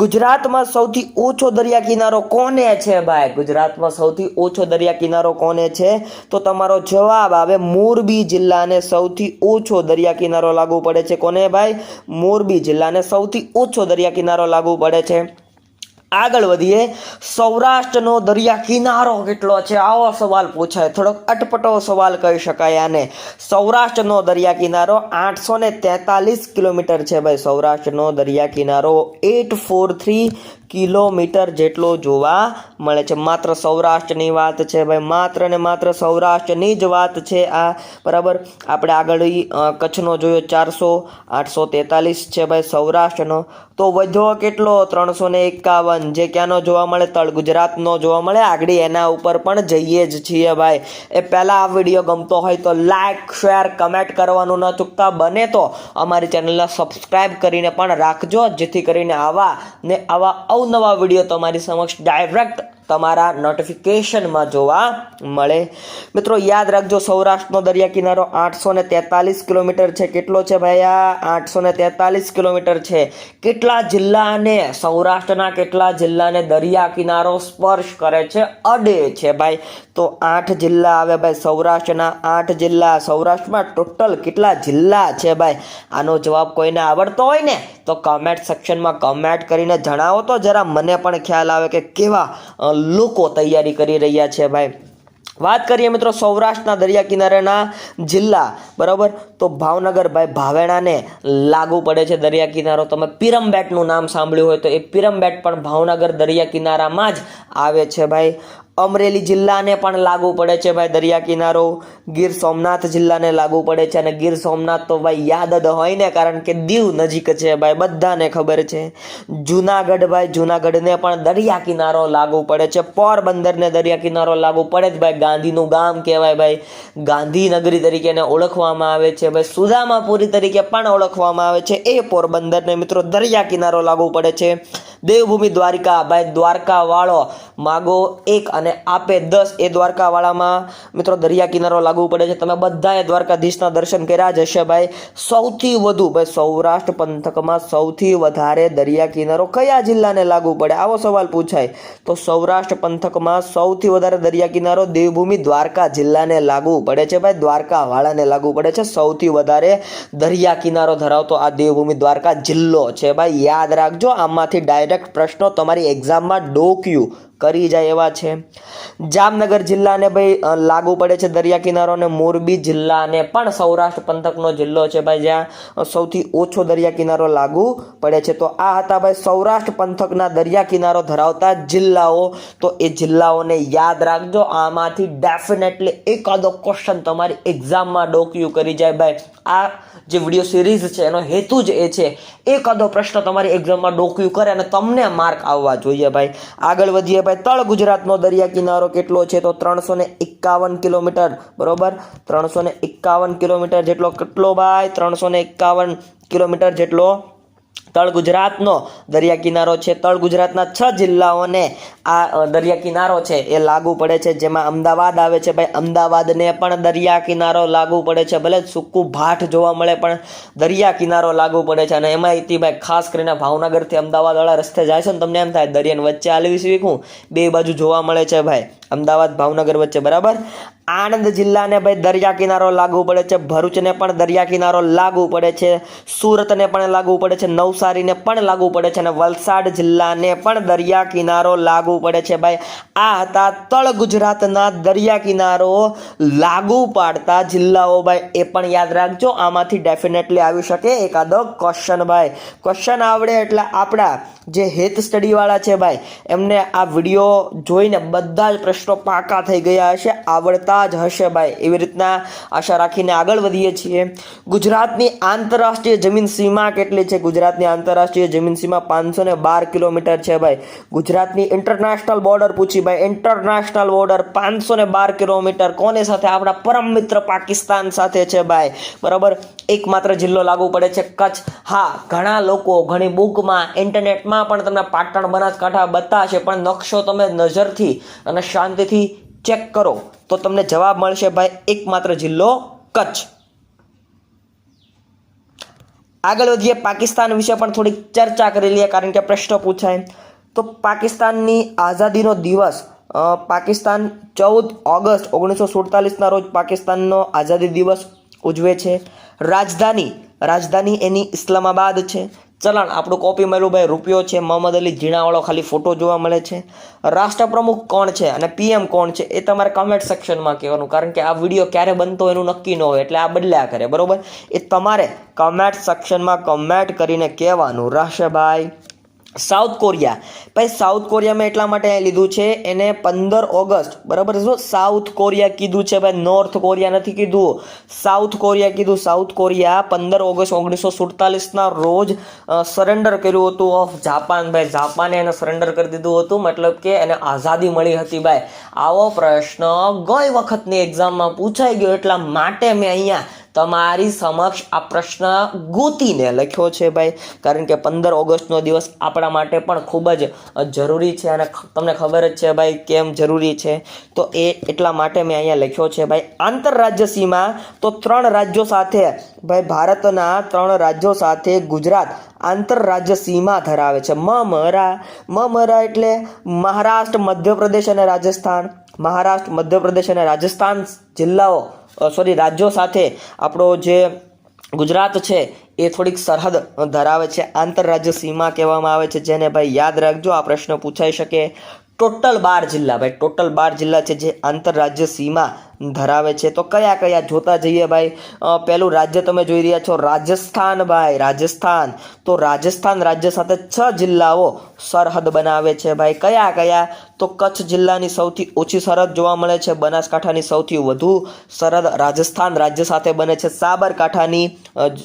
ગુજરાતમાં સૌથી ઓછો દરિયા કિનારો કોને છે ભાઈ? ગુજરાતમાં સૌથી ઓછો દરિયા કિનારો કોને છે? તો તમારો જવાબ આવે મોરબી જિલ્લાને સૌથી ઓછો દરિયા કિનારો લાગુ પડે છે. કોને ભાઈ? મોરબી જિલ્લાને સૌથી ઓછો દરિયા કિનારો લાગુ પડે છે. આગળ વધીએ. સૌરાષ્ટ્રનો દરિયા કિનારો કેટલો છે આવો સવાલ પૂછાય. થોડોક અટપટો સવાલ કહી શકાય આને. સૌરાષ્ટ્રનો દરિયા કિનારો 843 કિલોમીટર છે ભાઈ. સૌરાષ્ટ્રનો દરિયા કિનારો 843 કિલોમીટર જેટલો જોવા મળે છે. માત્ર સૌરાષ્ટ્રની વાત છે ભાઈ, માત્ર ને માત્ર સૌરાષ્ટ્રની જ વાત છે આ, બરાબર. આપણે આગળ કચ્છનો જોયો 843 છે ભાઈ સૌરાષ્ટ્રનો. તો વધ્યો કેટલો? 351, જે ક્યાંનો જોવા મળે? તળ ગુજરાતનો જોવા મળે. આગળ એના ઉપર પણ જઈએ જ છીએ ભાઈ. એ પહેલાં આ વિડીયો ગમતો હોય તો લાઈક, શેર, કમેન્ટ કરવાનું ન ચૂકતા. બને તો અમારી ચેનલને સબસ્ક્રાઈબ કરીને પણ રાખજો, જેથી કરીને આવા ને આવા અવનવા વિડીયો તમારી સમક્ષ ડાયરેક્ટ તમારા નોટિફિકેશનમાં જોવા મળે. મિત્રો યાદ રાખજો, સૌરાષ્ટ્રનો દરિયા કિનારો 843 કિલોમીટર છે. કેટલો છે ભાઈ? આ 843 કિલોમીટર છે. કેટલા જિલ્લાને, સૌરાષ્ટ્રના કેટલા જિલ્લાને દરિયા કિનારો સ્પર્શ કરે છે, અડે છે ભાઈ? તો 8 જિલ્લા આવે ભાઈ. સૌરાષ્ટ્રના 8 જિલ્લા. સૌરાષ્ટ્રમાં ટોટલ કેટલા જિલ્લા છે ભાઈ? આનો જવાબ કોઈને આવડતો હોય ને તો કમેન્ટ સેક્શનમાં કમેન્ટ કરીને જણાવો તો જરા મને પણ ખ્યાલ આવે કે કેવા લોકો તૈયારી કરી રહ્યા છે ભાઈ. વાત કરીએ મિત્રો સૌરાષ્ટ્રના દરિયા કિનારાના જિલ્લા, બરાબર. તો ભાવનગર ભાઈ, ભાવેણાને લાગુ પડે છે દરિયા કિનારો. તમે પિરમબેટનું નામ સાંભળ્યું હોય તો એ પિરમબેટ પણ ભાવનગર દરિયા કિનારામાં જ આવે છે ભાઈ. અમરેલી જિલ્લાને પણ લાગુ પડે છે ભાઈ દરિયા કિનારો. ગીર સોમનાથ જિલ્લાને લાગુ પડે છે અને ગીર સોમનાથ તો ભાઈ યાદ જ હોય ને, કારણ કે દીવ નજીક છે ભાઈ, બધાને ખબર છે. જુનાગઢ ભાઈ, જુનાગઢને પણ દરિયા કિનારો લાગુ પડે છે. પોરબંદરને દરિયા કિનારો લાગુ પડે જ ભાઈ. ગાંધીનું ગામ કહેવાય ભાઈ, ગાંધીનગરી તરીકે ઓળખવામાં આવે છે ભાઈ. સુદામાપુરી તરીકે પણ ઓળખવામાં આવે છે. એ પોરબંદરને મિત્રો દરિયા કિનારો લાગુ પડે છે. દેવભૂમિ દ્વારકા ભાઈ, દ્વારકા વાળો માગો 1 અને આપે 10, એ દ્વારકા વાળામાં મિત્રો દરિયા કિનારો લાગુ પડે છે. તમે બધાએ દ્વારકાધીશના દર્શન કર્યા જ હશે ભાઈ. સૌથી વધુ ભાઈ સૌરાષ્ટ્ર પંથકમાં સૌથી વધારે દરિયા કિનારો કયા જિલ્લાને લાગુ પડે? આવો સવાલ પૂછાય તો સૌરાષ્ટ્ર પંથકમાં સૌથી વધારે દરિયા કિનારો દેવભૂમિ દ્વારકા જિલ્લાને લાગુ પડે છે ભાઈ. દ્વારકા વાળાને લાગુ પડે છે. સૌથી વધારે દરિયા કિનારો ધરાવતો આ દેવભૂમિ દ્વારકા જિલ્લો છે ભાઈ. યાદ રાખજો, આમાંથી ડાયરેક્ટ પ્રશ્નો તમારી એક્ઝામમાં ડોક્યુ કરી જાય એવા છે. જામનગર જિલ્લાને ભાઈ લાગુ પડે છે દરિયા કિનારો અને મોરબી જિલ્લાને પણ સૌરાષ્ટ્ર પંથકનો જિલ્લો છે ભાઈ, જ્યાં સૌથી ઓછો દરિયા કિનારો લાગુ પડે છે. તો આ હતા ભાઈ સૌરાષ્ટ્ર પંથકના દરિયા કિનારો ધરાવતા જિલ્લાઓ. તો એ જિલ્લાઓને યાદ રાખજો. આમાંથી ડેફિનેટલી એકાદો ક્વેશ્ચન તમારી એક્ઝામમાં ડોક્યુ કરી જાય ભાઈ. આ જે વિડીયો સિરીઝ છે એનો હેતુ જ એ છે એકાદો પ્રશ્ન તમારી એક્ઝામમાં ડોક્યુ કરે અને તમને માર્ક આવવા જોઈએ ભાઈ. આગળ વધીએ ભાઈ. તળ ગુજરાતનો દરિયા કિનારો કેટલો છે? તો 351 કિલોમીટર, બરોબર. 351 કિલોમીટર જેટલો. કેટલો ભાઈ? 351 કિલોમીટર જેટલો તળ ગુજરાતનો દરિયા કિનારો છે. તળ ગુજરાતના 6 જિલ્લાઓને આ દરિયા કિનારો છે એ લાગુ પડે છે, જેમાં અમદાવાદ આવે છે. ભાઈ અમદાવાદને પણ દરિયા કિનારો લાગુ પડે છે, ભલે સૂકું ભાટ જોવા મળે પણ દરિયા કિનારો લાગુ પડે છે. અને એમાંયથી ભાઈ ખાસ કરીને ભાવનગરથી અમદાવાદવાળા રસ્તે જાય છે ને તમને એમ થાય દરિયાની વચ્ચે આલવી શીખું, બે બાજુ જોવા મળે છે ભાઈ અમદાવાદ ભાવનગર વચ્ચે, બરાબર. આણંદ જિલ્લાને ભાઈ દરિયા કિનારો લાગુ પડે છે, ભરૂચને પણ દરિયા કિનારો લાગુ પડે છે, સુરતને પણ લાગુ પડે છે, નવસારીને પણ લાગુ પડે છે અને વલસાડ જિલ્લાને પણ દરિયા કિનારો લાગુ પડે છે. ભાઈ આ હતા તળ ગુજરાતના દરિયા કિનારો લાગુ પાડતા જિલ્લાઓ. ભાઈ એ પણ યાદ રાખજો, આમાંથી ડેફિનેટલી આવી શકે એકાદો ક્વેશ્ચન. ભાઈ ક્વેશ્ચન આવડે એટલે આપણા જે હેત સ્ટડીવાળા છે ભાઈ એમને આ વિડીયો જોઈને બધા જ પ્રશ્નો પાકા થઈ ગયા હશે, આવડતા જ હશે ભાઈ. એવી રીતના આશા રાખીને આગળ વધીએ છીએ. ગુજરાતની આંતરરાષ્ટ્રીય જમીન સીમા કેટલી છે? ગુજરાતની આંતરરાષ્ટ્રીય જમીન સીમા 512 કિલોમીટર છે ભાઈ. ગુજરાતની ઇન્ટરનેશનલ બોર્ડર પૂછી ભાઈ, ઇન્ટરનેશનલ બોર્ડર 512 કિલોમીટર કોની સાથે? આપણા પરમ મિત્ર પાકિસ્તાન સાથે છે ભાઈ, બરાબર. એકમાત્ર જિલ્લો લાગુ પડે છે કચ્છ. હા, ઘણા લોકો ઘણી બુકમાં ઇન્ટરનેટમાં પણ તમને પાટણ બનાસકાંઠા બતાવશે, પણ નકશો તમે નજરથી અને શાંતિથી ચેક કરો તો તમને જવાબ મળશે ભાઈ એકમાત્ર જિલ્લો કચ્છ. આગળ વધીએ, પાકિસ્તાન વિશે પણ થોડીક ચર્ચા કરી લઈએ કારણ કે પ્રશ્ન પૂછાય. તો પાકિસ્તાનની આઝાદીનો દિવસ પાકિસ્તાન 14 ઓગસ્ટ 1947ના રોજ પાકિસ્તાનનો આઝાદી દિવસ ઉજવે છે. રાજધાની એની ઇસ્લામાબાદ છે. ચલણ આપણું કોપી મળ્યું ભાઈ રૂપિયો છે. મોહમ્મદ અલી ઝીણાવાળો ખાલી ફોટો જોવા મળે છે. રાષ્ટ્રપ્રમુખ કોણ છે અને પીએમ કોણ છે એ તમારે કમેન્ટ સેક્શનમાં કહેવાનું, કારણ કે આ વિડીયો ક્યારે બનતો એનું નક્કી ન હોય એટલે આ બદલ્યા કરે, બરોબર. એ તમારે કમેન્ટ સેક્શનમાં કમેન્ટ કરીને કહેવાનું રહેશે ભાઈ. સાઉથ કોરિયા, ભાઈ સાઉથ કોરિયા મેં એટલા માટે લીધું છે, એને 15 ઓગસ્ટ, બરાબર. જો સાઉથ કોરિયા કીધું છે ભાઈ, નોર્થ કોરિયા નથી કીધું, સાઉથ કોરિયા કીધું. સાઉથ કોરિયા 15 ઓગસ્ટ 1947ના રોજ સરેન્ડર કર્યું હતું ઓફ જાપાન. ભાઈ જાપાને એને સરેન્ડર કરી દીધું હતું, મતલબ કે એને આઝાદી મળી હતી ભાઈ. આવો પ્રશ્ન ગઈ વખતની એક્ઝામમાં પૂછાઈ ગયો એટલા માટે મેં અહીંયા તમારી સમક્ષ આ પ્રશ્ન ગોતીને લખ્યો છે ભાઈ, કારણ કે 15 ઓગસ્ટનો દિવસ આપણા માટે પણ ખૂબ જ જરૂરી છે અને તમને ખબર જ છે ભાઈ કેમ જરૂરી છે, તો એ એટલા માટે મેં અહીંયા લખ્યો છે ભાઈ. આંતરરાજ્ય સીમા, તો 3 રાજ્યો સાથે ભાઈ, ભારતના 3 રાજ્યો સાથે ગુજરાત આંતરરાજ્ય સીમા ધરાવે છે. મમરા એટલે મહારાષ્ટ્ર, મધ્યપ્રદેશ અને રાજસ્થાન. મહારાષ્ટ્ર, મધ્યપ્રદેશ અને રાજસ્થાન રાજ્યો સાથે આપણો જે ગુજરાત છે એ થોડીક સરહદ ધરાવે છે, આંતરરાજ્ય સીમા કહેવામાં આવે છે, જેને ભાઈ યાદ રાખજો, આ પ્રશ્ન પૂછાઈ શકે. ટોટલ 12 જિલ્લા ભાઈ, ટોટલ 12 જિલ્લા છે જે આંતરરાજ્ય સીમા ધરાવે છે. તો કયા કયા જોતા જઈએ ભાઈ. પહેલું રાજ્ય તમે જોઈ રહ્યા છો રાજસ્થાન ભાઈ, રાજસ્થાન. તો રાજસ્થાન રાજ્ય સાથે 6 જિલ્લાઓ સરહદ બનાવે છે ભાઈ. કયા કયા? તો કચ્છ જિલ્લાની સૌથી ઓછી સરહદ જોવા મળે છે, બનાસકાંઠાની સૌથી વધુ સરહદ રાજસ્થાન રાજ્ય સાથે બને છે, સાબરકાંઠાની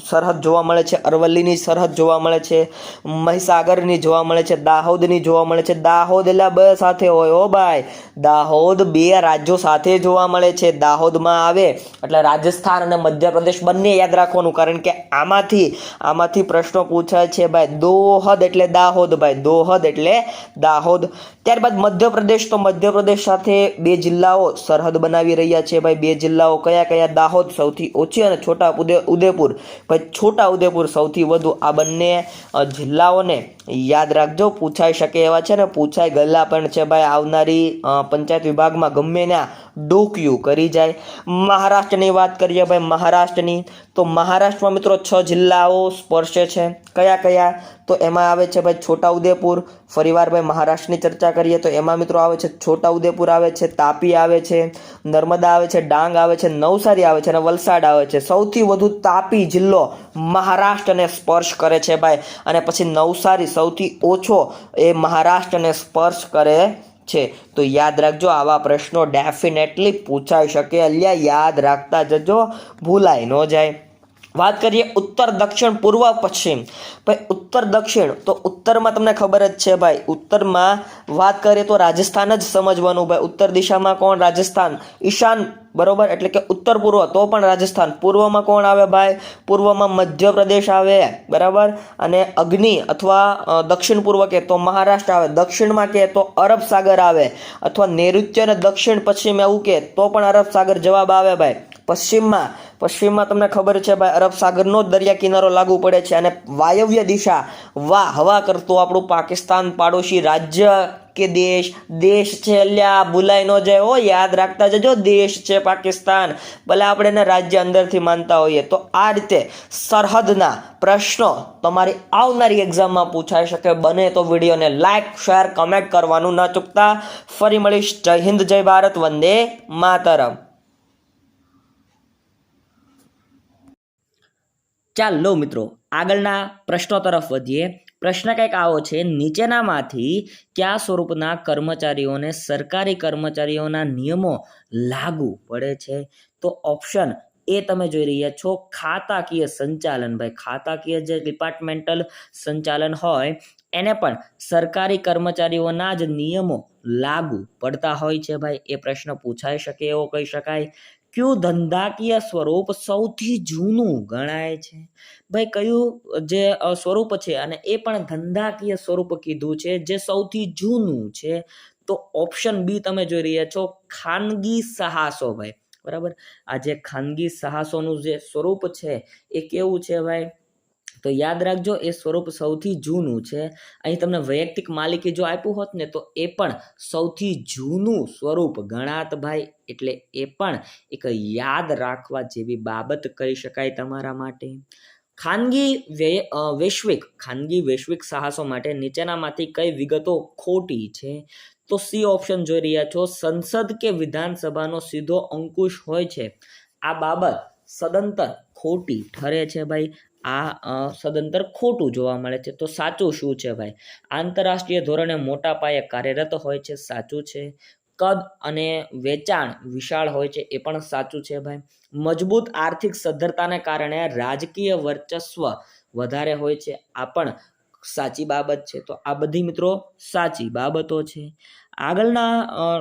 સરહદ જોવા મળે છે, અરવલ્લીની સરહદ જોવા મળે છે, મહીસાગરની જોવા મળે છે, દાહોદની જોવા મળે છે. દાહોદ એટલે 2 સાથે હોય હો ભાઈ, દાહોદ 2 રાજ્યો સાથે જોવા મળે છે. દાહોદમાં આવે એટલે રાજસ્થાન અને મધ્યપ્રદેશ બંને યાદ રાખવાનું, કારણ કે આમાંથી પ્રશ્નો પૂછાય છે ભાઈ. દોહદ એટલે દાહોદ ભાઈ, દોહદ એટલે દાહોદ. ત્યારબાદ મધ્યપ્રદેશ, તો મધ્યપ્રદેશ સાથે 2 જિલ્લાઓ સરહદ બનાવી રહ્યા છે ભાઈ. 2 જિલ્લાઓ કયા કયા? દાહોદ સૌથી ઓછી અને છોટા ઉદેપુર ભાઈ, છોટા ઉદેપુર સૌથી વધુ. આ બંને જિલ્લાઓને યાદ રાખજો, પૂછાઈ શકે એવા છે ને પૂછાઈ ગયેલા પણ છે ભાઈ. આવનારી પંચાયત વિભાગમાં ગમે ના ડોક્યું કરી જાય. મહારાષ્ટ્રની વાત કરીએ ભાઈ, મહારાષ્ટ્રની, તો મહારાષ્ટ્રમાં મિત્રો 6 જિલ્લાઓ સ્પર્શે છે. કયા કયા? તો એમાં આવે છે ભાઈ છોટા ઉદેપુર. ફરીવાર ભાઈ મહારાષ્ટ્રની ચર્ચા કરીએ તો એમાં મિત્રો આવે છે છોટા ઉદેપુર આવે છે, તાપી આવે છે, નર્મદા આવે છે, ડાંગ આવે છે, નવસારી આવે છે અને વલસાડ આવે છે. સૌથી વધુ તાપી જિલ્લો મહારાષ્ટ્રને સ્પર્શ કરે છે ભાઈ, અને પછી નવસારી સૌથી ઓછો એ મહારાષ્ટ્રને સ્પર્શ કરે છે. તો યાદ રાખજો, આવા પ્રશ્નો ડેફિનેટલી પૂછાઈ શકે, અલ્યા યાદ રાખતા જજો, ભૂલાઈ ન જાય. વાત કરીએ ઉત્તર દક્ષિણ પૂર્વ પશ્ચિમ, ભાઈ ઉત્તર દક્ષિણ તો ઉત્તરમાં તમને ખબર જ છે ભાઈ, ઉત્તરમાં વાત કરીએ તો રાજસ્થાન જ સમજવાનું ભાઈ. ઉત્તર દિશામાં કોણ? રાજસ્થાન. ઈશાન બરોબર એટલે કે ઉત્તર પૂર્વ તો પણ રાજસ્થાન. પૂર્વમાં કોણ આવે ભાઈ? પૂર્વમાં મધ્યપ્રદેશ આવે બરાબર. અને અગ્નિ અથવા દક્ષિણ પૂર્વ કે તો મહારાષ્ટ્ર આવે. દક્ષિણમાં કે તો અરબ સાગર આવે, અથવા નૈઋત્ય અને દક્ષિણ પશ્ચિમ એવું કે તો પણ અરબ સાગર જવાબ આવે ભાઈ. પશ્ચિમમાં તમને ખબર છે ભાઈ અરબ સાગરનો જ દરિયા કિનારો લાગુ પડે છે. અને વાયવ્ય દિશા વાહ હવા કરતું આપણું પાકિસ્તાન પાડોશી રાજ્ય કે દેશ છે, અલ્યા ભૂલાઈ ન જાય હો, યાદ રાખતા જજો, દેશ છે પાકિસ્તાન, ભલે આપણે એને રાજ્ય અંદરથી માનતા હોઈએ. તો આ રીતે સરહદના પ્રશ્નો તમારી આવનારી એક્ઝામમાં પૂછાઈ શકે. બને તો વિડીયોને લાઈક, શેર, કમેન્ટ કરવાનું ન ચૂકતા. ફરી મળીશ. જય હિન્દ, જય ભારત, વંદે માતરમ. ચાલો મિત્રો આગળના પ્રશ્નો તરફ વધીએ. પ્રશ્ન કંઈક આવો છે, નીચેનામાંથી કયા સ્વરૂપના કર્મચારીઓને સરકારી કર્મચારીઓના નિયમો લાગુ પડે છે? તો ઓપ્શન એ તમે જોઈ રહ્યા છો, ખાતાકીય સંચાલન. ભાઈ ખાતાકીય જે ડિપાર્ટમેન્ટલ સંચાલન હોય એને પણ સરકારી કર્મચારીઓના જ નિયમો લાગુ પડતા હોય છે ભાઈ. એ પ્રશ્ન પૂછાઈ શકે એવો કહી શકાય. કયું ધંધાકીય સ્વરૂપ સૌથી જૂનું ગણાય છે? ભાઈ કયું જે સ્વરૂપ છે અને એ પણ ધંધાકીય સ્વરૂપ કીધું છે જે સૌથી જૂનું છે? તો ઓપ્શન બી તમે જોઈ રહ્યા છો, ખાનગી સાહસો ભાઈ. બરાબર, આ જે ખાનગી સાહસોનું જે સ્વરૂપ છે એ કેવું છે ભાઈ? તો યાદ રાખજો, એ સ્વરૂપ સૌથી જૂનું છે. અહીં તમને વૈયક્તિક માલિકી જો આપ્યું હોત ને તો એ પણ સૌથી જૂનું સ્વરૂપ ગણાત ભાઈ. એટલે એ પણ એક યાદ રાખવા જેવી બાબત કહી શકાય તમારા માટે. ખાનગી વૈશ્વિક સાહસો માટે નીચેનામાંથી કઈ વિગતો ખોટી છે? તો સી ઓપ્શન જોઈ રહ્યા છો, સંસદ કે વિધાનસભાનો સીધો અંકુશ હોય છે. આ બાબત સદંતર ખોટી ઠરે છે ભાઈ. આ સદંતર ખોટું જોવા મળે છે. તો સાચું શું છે ભાઈ? આંતરરાષ્ટ્રીય ધોરણે મોટા પાયે કાર્યરત હોય છે, સાચું છે. કદ અને વેચાણ વિશાળ હોય છે, એ પણ સાચું છે ભાઈ. મજબૂત આર્થિક સદ્ધરતાને કારણે રાજકીય વર્ચસ્વ વધારે હોય છે, આ પણ સાચી બાબત છે. તો આ બધી મિત્રો સાચી બાબતો છે. આગળના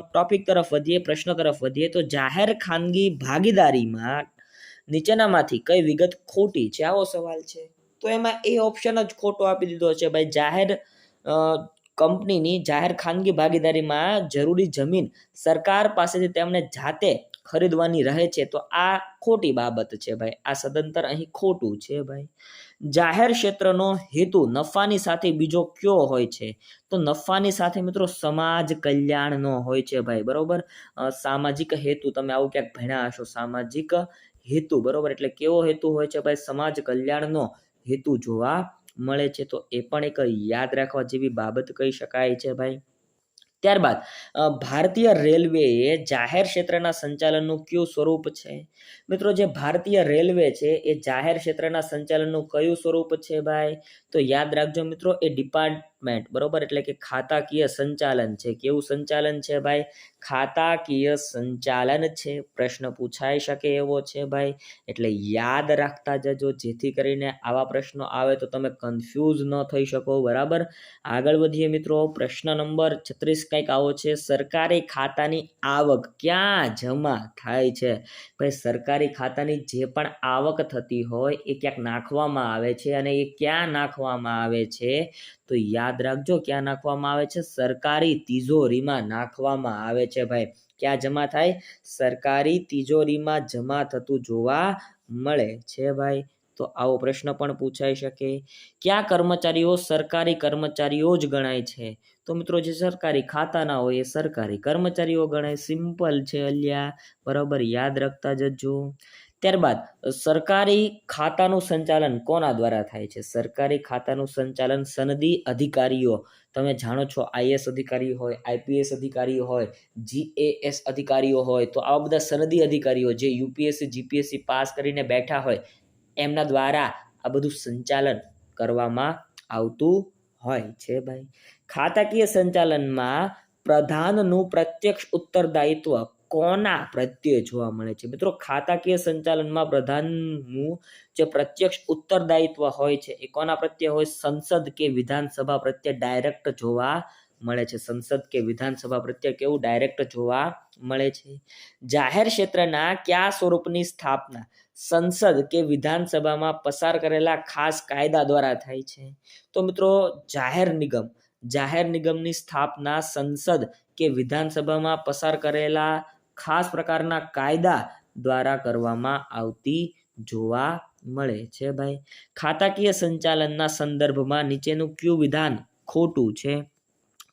ટોપિક તરફ વધીએ, પ્રશ્ન તરફ વધીએ. તો જાહેર ખાનગી ભાગીદારીમાં નીચેનામાંથી કઈ વિગત ખોટી છે? આવો સવાલ છે. તો એમાં એ ઓપ્શન જ ખોટો આપી દીધો છે ભાઈ. જાહેર કંપનીની જાહેર ખાનગી ભાગીદારીમાં જરૂરી જમીન સરકાર પાસેથી તેમને જાતે ખરીદવાની રહે છે. તો આ ખોટી બાબત છે ભાઈ. આ સદંતર અહીં ખોટું છે ભાઈ. જાહેર ક્ષેત્રનો હેતુ નફાની સાથે બીજો કયો હોય છે? તો નફાની સાથે મિત્રો સમાજ કલ્યાણનો હોય છે ભાઈ. બરોબર, સામાજિક હેતુ તમે આવું ક્યાંક ભણ્યા હશો, સામાજિક હેતુ. બરોબર, એટલે કેવો હેતુ હોય છે ભાઈ? સમાજ કલ્યાણનો હેતુ જોવા મળે છે. તો એ પણ એક યાદ રાખવા જેવી બાબત કહી શકાય છે ભાઈ. ત્યારબાદ ભારતીય રેલવેએ જાહેર ક્ષેત્રના સંચાલનનું કયું સ્વરૂપ છે? મિત્રો જે ભારતીય રેલવે છે એ જાહેર ક્ષેત્રના સંચાલનનું કયું સ્વરૂપ છે ભાઈ? તો યાદ રાખજો મિત્રો, એ ડિપાર્ટમેન્ટ, બરોબર, એટલે કે ખાતાકીય સંચાલન છે. કેવું સંચાલન છે ભાઈ? ખાતાકીય સંચાલન છે. પ્રશ્ન પૂછાઈ શકે એવો છે ભાઈ. એટલે યાદ રાખતા જજો, જેથી કરીને આવા પ્રશ્નો આવે તો તમે કન્ફ્યુઝ ન થઈ શકો. બરાબર, આગળ વધીએ મિત્રો. પ્રશ્ન નંબર 36 કંઈક આવો છે, સરકારી ખાતાની આવક ક્યાં જમા થાય છે? ભાઈ સરકારી ખાતાની જે પણ આવક થતી હોય એ ક્યાંક નાખવામાં આવે છે, અને એ ક્યાં નાખવામાં આવે છે? તો યાદ રાખજો, ક્યાં નાખવામાં આવે છે? સરકારી તિજોરીમાં નાખવામાં આવે છે ભાઈ. ક્યાં જમા થાય? સરકારી તિજોરીમાં જમા થતું જોવા મળે છે ભાઈ. તો આવો પ્રશ્ન પણ પૂછાઈ શકે. કયા કર્મચારીઓ સરકારી કર્મચારીઓ જ ગણાય છે? તો મિત્રો જે સરકારી ખાતાના હોય એ સરકારી કર્મચારીઓ ગણાય. સિમ્પલ છે અલ્યા. બરાબર, યાદ રાખતા જજો. ત્યારબાદ સરકારી ખાતાનું સંચાલન કોના દ્વારા થાય છે? સરકારી ખાતાનું સંચાલન સનદી અધિકારીઓ, તમે જાણો છો આઈએએસ અધિકારી હોય, આઈપીએસ અધિકારીઓ હોય, જીએએસ અધિકારીઓ હોય, તો આવા બધા સનદી અધિકારીઓ જે યુપીએસસી જીપીએસસી પાસ કરીને બેઠા હોય એમના દ્વારા આ બધું સંચાલન કરવામાં આવતું હોય છે ભાઈ. ખાતાકીય સંચાલનમાં પ્રધાનનું પ્રત્યક્ષ ઉત્તરદાયિત્વ કોના પ્રત્યે જોવા મળે છે? મિત્રો, ખાતાકીય સંચાલનમાં પ્રધાનનું જે પ્રત્યક્ષ ઉત્તરદાયિત્વ હોય છે એ કોના પ્રત્યે હોય? સંસદ કે વિધાનસભા પ્રત્યે ડાયરેક્ટ જોવા મળે છે. સંસદ કે વિધાનસભા પ્રત્યે કેવું? ડાયરેક્ટ જોવા મળે છે. જાહેર ક્ષેત્રના કયા સ્વરૂપની સ્થાપના સંસદ કે વિધાનસભામાં પસાર કરેલા ખાસ કાયદા દ્વારા થાય છે? તો મિત્રો, જાહેર નિગમની સ્થાપના સંસદ કે વિધાનસભામાં પસાર કરેલા ખાસ પ્રકારના કાયદા દ્વારા કરવામાં આવતી જોવા મળે છે ભાઈ. ખાતાકીય સંચાલનના સંદર્ભમાં નીચેનું કયું વિધાન ખોટું છે?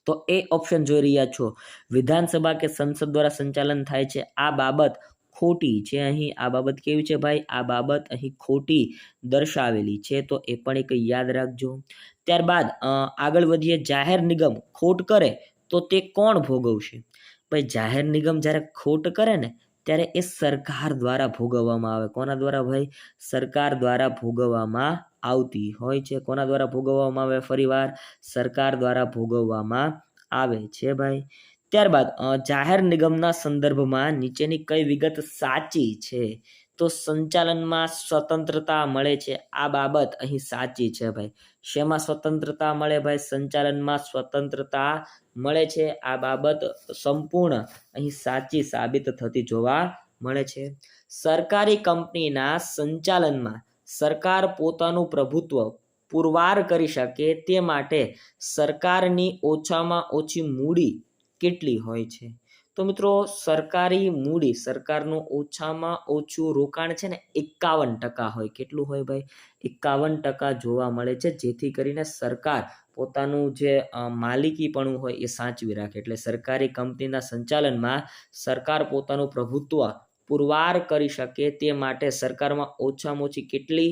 તો એ ઓપ્શન જોઈ રહ્યા છો, વિધાનસભા કે સંસદ દ્વારા સંચાલન થાય છે આ બાબત ખોટી છે. અહીં આ બાબત કેવી છે ભાઈ? આ બાબત અહીં ખોટી દર્શાવેલી છે, તો એ પણ એક યાદ રાખજો. ત્યારબાદ આગળ વધીએ. જાહેર નિગમ ખોટ કરે તો તે કોણ ભોગવશે? ભાઈ, જાહેર નિગમ જ્યારે ખોટ કરે ને ત્યારે એ સરકાર દ્વારા ભોગવવામાં આવે. કોના દ્વારા ભાઈ? સરકાર દ્વારા ભોગવવામાં આવતી હોય છે. કોના દ્વારા ભોગવવામાં આવે? ફરીવાર સરકાર દ્વારા ભોગવવામાં આવે છે ભાઈ. ત્યારબાદ જાહેર નિગમના સંદર્ભમાં નીચેની કઈ વિગત સાચી છે? તો સંચાલનમાં સ્વતંત્રતા મળે છે આ બાબત અહીં સાચી છે ભાઈ. શેમાં સ્વતંત્રતા મળે ભાઈ? સંચાલનમાં સ્વતંત્રતા મળે છે આ બાબત સંપૂર્ણ અહીં સાચી સાબિત થતી જોવા મળે છે. સરકારી કંપનીના સંચાલનમાં સરકાર પોતાનું પ્રભુત્વ પુરવાર કરી શકે તે માટે સરકારની ઓછામાં ઓછી મૂડી કેટલી હોય છે? તો મિત્રો, સરકારી મૂડી, સરકારનું ઓછામાં ઓછું રોકાણ છે ને 51% હોય. કેટલું હોય ભાઈ? 51% જોવા મળે છે, જેથી કરીને સરકાર પોતાનું જે માલિકીપણું હોય એ સાચવી રાખે. એટલે સરકારી કંપનીના સંચાલનમાં સરકાર પોતાનું પ્રભુત્વ પુરવાર કરી શકે તે માટે સરકારમાં ઓછામાં ઓછી કેટલી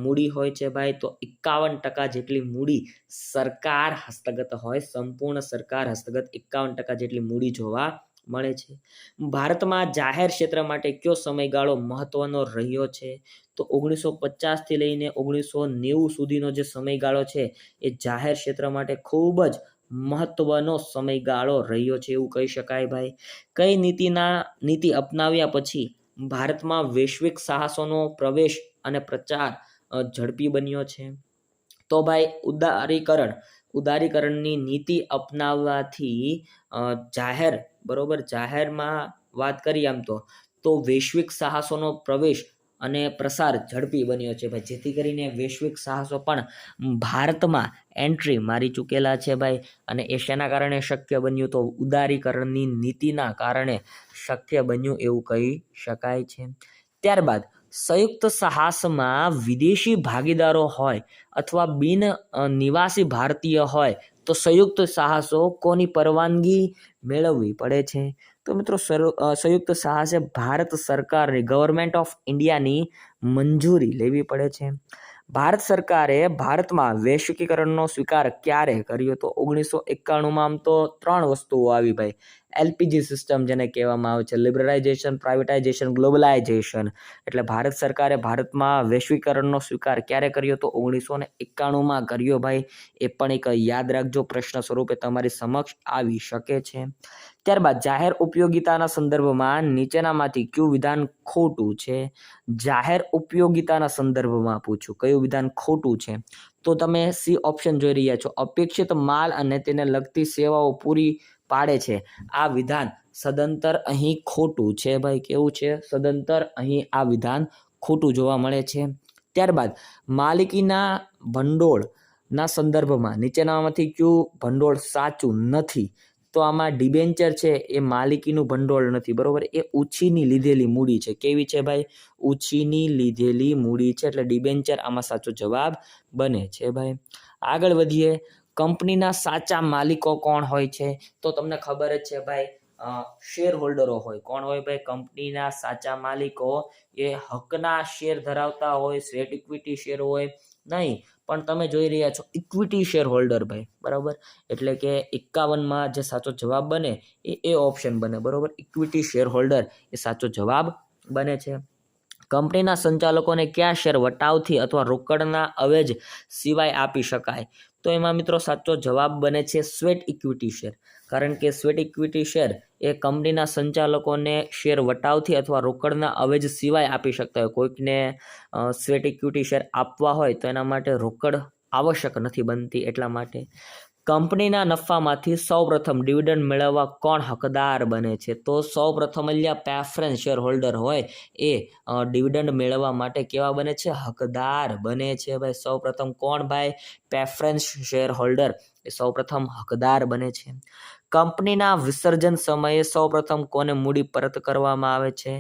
મૂડી હોય છે ભાઈ? તો 51% જેટલી મૂડી સરકાર હસ્તગત હોય. સંપૂર્ણ સરકાર હસ્તગત 51% જેટલી મૂડી જોવા મળે છે. ભારતમાં જાહેર ક્ષેત્ર માટે કયો સમયગાળો મહત્વનો રહ્યો છે? તો 1950 થી લઈને 1990 સુધીનો જે સમયગાળો છે એ જાહેર ક્ષેત્ર માટે ખૂબ જ મહત્વનો સમયગાળો રહ્યો છે એવું કહી શકાય ભાઈ. કઈ નીતિ અપનાવ્યા પછી ભારતમાં વૈશ્વિક સાહસોનો પ્રવેશ અને પ્રચાર ઝડપી બન્યો છે? તો ભાઈ, ઉદારીકરણની નીતિ અપનાવવાથી જાહેરમાં વાત કરીએ આમ તો વૈશ્વિક સાહસોનો પ્રવેશ અને પ્રસાર ઝડપી બન્યો છે ભાઈ. જેથી કરીને વૈશ્વિક સાહસો પણ ભારતમાં એન્ટ્રી મારી ચૂકેલા છે ભાઈ. અને એ શેના કારણે શક્ય બન્યું? તો ઉદારીકરણની નીતિના કારણે શક્ય બન્યું એવું કહી શકાય છે. ત્યારબાદ સંયુક્ત સાહસમાં વિદેશી ભાગીદારો હોય અથવા બિન નિવાસી ભારતીય હોય તો સંયુક્ત સાહસો કોની પરવાનગી મેળવવી પડે છે? તો મિત્રો, સંયુક્ત સાહસે ભારત સરકારની, ગવર્મેન્ટ ઓફ ઇન્ડિયાની મંજૂરી લેવી પડે છે. ભારત સરકારે ભારતમાં વૈશ્વિકીકરણનો સ્વીકાર ક્યારે કર્યો? તો 1991માં. આમ તો 3 વસ્તુઓ આવી ભાઈ. એલપીજી સિસ્ટમ જેને કહેવામાં આવે છે, લિબરલાઇઝેશન, પ્રાઇવેટાઇઝેશન, ગ્લોબલાઇઝેશન. એટલે ભારત સરકારે ભારતમાં વૈશ્વિકરણનો સ્વીકાર ક્યારે કર્યો? તો 1991માં કર્યો ભાઈ. એ પણ એક યાદ રાખજો, પ્રશ્ન સ્વરૂપે તમારી સમક્ષ આવી શકે છે. ત્યારબાદ જાહેર ઉપયોગિતાના સંદર્ભમાં નીચેનામાંથી કયું વિધાન ખોટું છે? જાહેર ઉપયોગિતાના સંદર્ભમાં પૂછું કયું વિધાન ખોટું છે? તો તમે સી ઓપ્શન જોઈ રહ્યા છો, અપેક્ષિત માલ અને તેને લગતી સેવાઓ પૂરી પાડે છે આ વિધાન સદંતર અહીં ખોટું છે ભાઈ. કેવું છે? સદંતર અહીં આ વિધાન ખોટું જોવા મળે છે. ત્યારબાદ માલિકીના ભંડોળના સંદર્ભમાં નીચેનામાંથી કયું ભંડોળ સાચું નથી? તો આમાં ડિબેન્ચર છે એ માલિકીનું ભંડોળ નથી, બરોબર. એ ઉછીની લીધેલી મૂડી છે. કેવી છે ભાઈ? ઉછીની લીધેલી મૂડી છે, એટલે ડિબેન્ચર આમાં સાચો જવાબ બને છે ભાઈ. આગળ વધીએ. કંપનીના સાચા માલિકો કોણ હોય છે? તો તમને ખબર જ છે ભાઈ, શેર હોલ્ડરો હોય. કોણ હોય ભાઈ? કંપનીના સાચા માલિકો એ હકના શેર ધરાવતા હોય. સ્વેટ ઇક્વિટી શેર હોય નહીં, પણ તમે જોઈ રહ્યા છો ઇક્વિટી શેર હોલ્ડર ભાઈ, બરાબર. એટલે કે 51માં જે સાચો જવાબ બને એ ઓપ્શન બને, બરોબર. ઇક્વિટી શેર હોલ્ડર એ સાચો જવાબ બને છે. કંપનીના સંચાલકોને કયા શેર વટાવથી અથવા રોકડના અવેજ સિવાય આપી શકાય? તો એમાં મિત્રો સાચો જવાબ બને છે સ્વેટ ઇક્વિટી શેર. કારણ કે સ્વેટ ઇક્વિટી શેર એ કંપનીના સંચાલકોને શેર વટાવથી અથવા રોકડના અવેજ સિવાય આપી શકતા હોય. કોઈકને સ્વેટ ઇક્વિટી શેર આપવા હોય તો એના માટે રોકડ આવશ્યક નથી બનતી. એટલા માટે કંપનીના નફામાંથી સૌપ્રથમ ડિવિડન્ડ મેળવવા કોણ હકદાર બને છે? તો સૌપ્રથમ અહીંયા પ્રેફરન્સ શેર હોલ્ડર હોય એ ડિવિડન્ડ મેળવવા માટે કેવા બને છે? હકદાર બને છે ભાઈ. સૌપ્રથમ કોણ ભાઈ? પ્રેફરન્સ શેર હોલ્ડર એ સૌપ્રથમ હકદાર બને છે. કંપનીના વિસર્જન સમયે સૌપ્રથમ કોને મૂડી પરત કરવામાં આવે છે?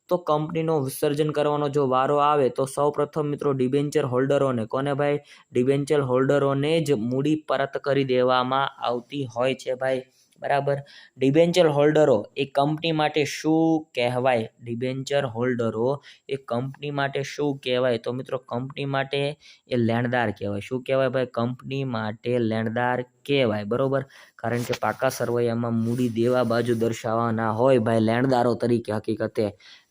તો કંપનીનો વિસર્જન કરવાનો જો વારો આવે તો સૌપ્રથમ મિત્રો ડિબેન્ચર હોલ્ડરોને, કોને ભાઈ? ડિબેન્ચર હોલ્ડરોને જ મૂડી પરત કરી દેવામાં આવતી હોય છે ભાઈ. બરાબર. ડિબેન્ચર હોલ્ડરો એ કંપની માટે શું કહેવાય? ડિબેન્ચર હોલ્ડરો એ કંપની માટે શું કહેવાય? તો મિત્રો કંપની માટે એ લેણદાર કહેવાય. શું કહેવાય ભાઈ? કંપની માટે લેણદાર કહેવાય. બરોબર. કારણ કે પાકા સરવૈયામાં મૂડી દેવા બાજુ દર્શાવવાના હોય ભાઈ લેણદારો તરીકે હકીકતે.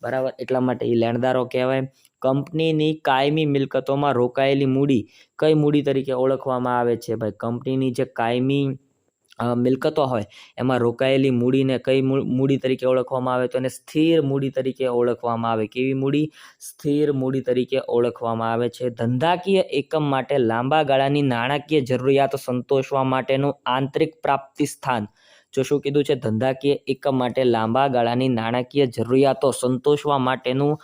બરાબર. એટલા માટે એ લેણદારો કહેવાય. કંપનીની કાયમી મિલકતોમાં રોકાયેલી મૂડી કઈ મૂડી તરીકે ઓળખવામાં આવે છે ભાઈ? કંપનીની જે કાયમી મિલકતો હોય એમાં રોકાયેલી મૂડીને કઈ મૂડી તરીકે ઓળખવામાં આવે? તો એને સ્થિર મૂડી તરીકે ઓળખવામાં આવે. કેવી મૂડી? સ્થિર મૂડી તરીકે ઓળખવામાં આવે છે. ધંધાકીય એકમ માટે લાંબા ગાળાની નાણાકીય જરૂરિયાતો સંતોષવા માટેનું આંતરિક પ્રાપ્તિ સ્થાન. જો શું કીધું છે? ધંધાકીય એકમ માટે લાંબા ગાળાની નાણાકીય જરૂરિયાતો સંતોષવા માટેનું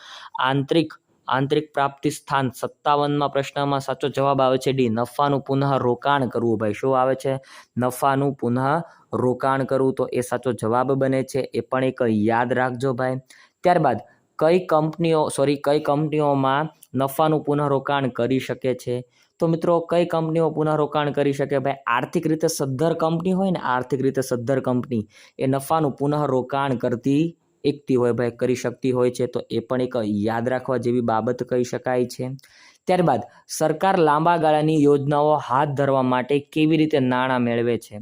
આંતરિક પ્રાપ્તિ સ્થાન. 57માં પ્રશ્નમાં સાચો જવાબ આવે છે ડી, નફાનું પુનઃ રોકાણ કરવું ભાઈ. શું આવે છે? નફાનું પુનઃ રોકાણ કરવું. તો એ સાચો જવાબ બને છે. એ પણ એક યાદ રાખજો ભાઈ. ત્યારબાદ કઈ કંપનીઓમાં નફાનું પુનઃ રોકાણ કરી શકે છે? તો મિત્રો કઈ કંપનીઓ પુનઃ રોકાણ કરી શકે ભાઈ? આર્થિક રીતે સદ્ધર કંપની હોય ને, આર્થિક રીતે સદ્ધર કંપની એ નફાનું પુનઃ રોકાણ કરતી એકતી હોય ભાઈ, કરી શકતી હોય છે. તો એ પણ એક યાદ રાખવા જેવી બાબત કહી શકાય છે. ત્યારબાદ સરકાર લાંબા ગાળાની યોજનાઓ હાથ ધરવા માટે કેવી રીતે નાણાં મેળવે છે?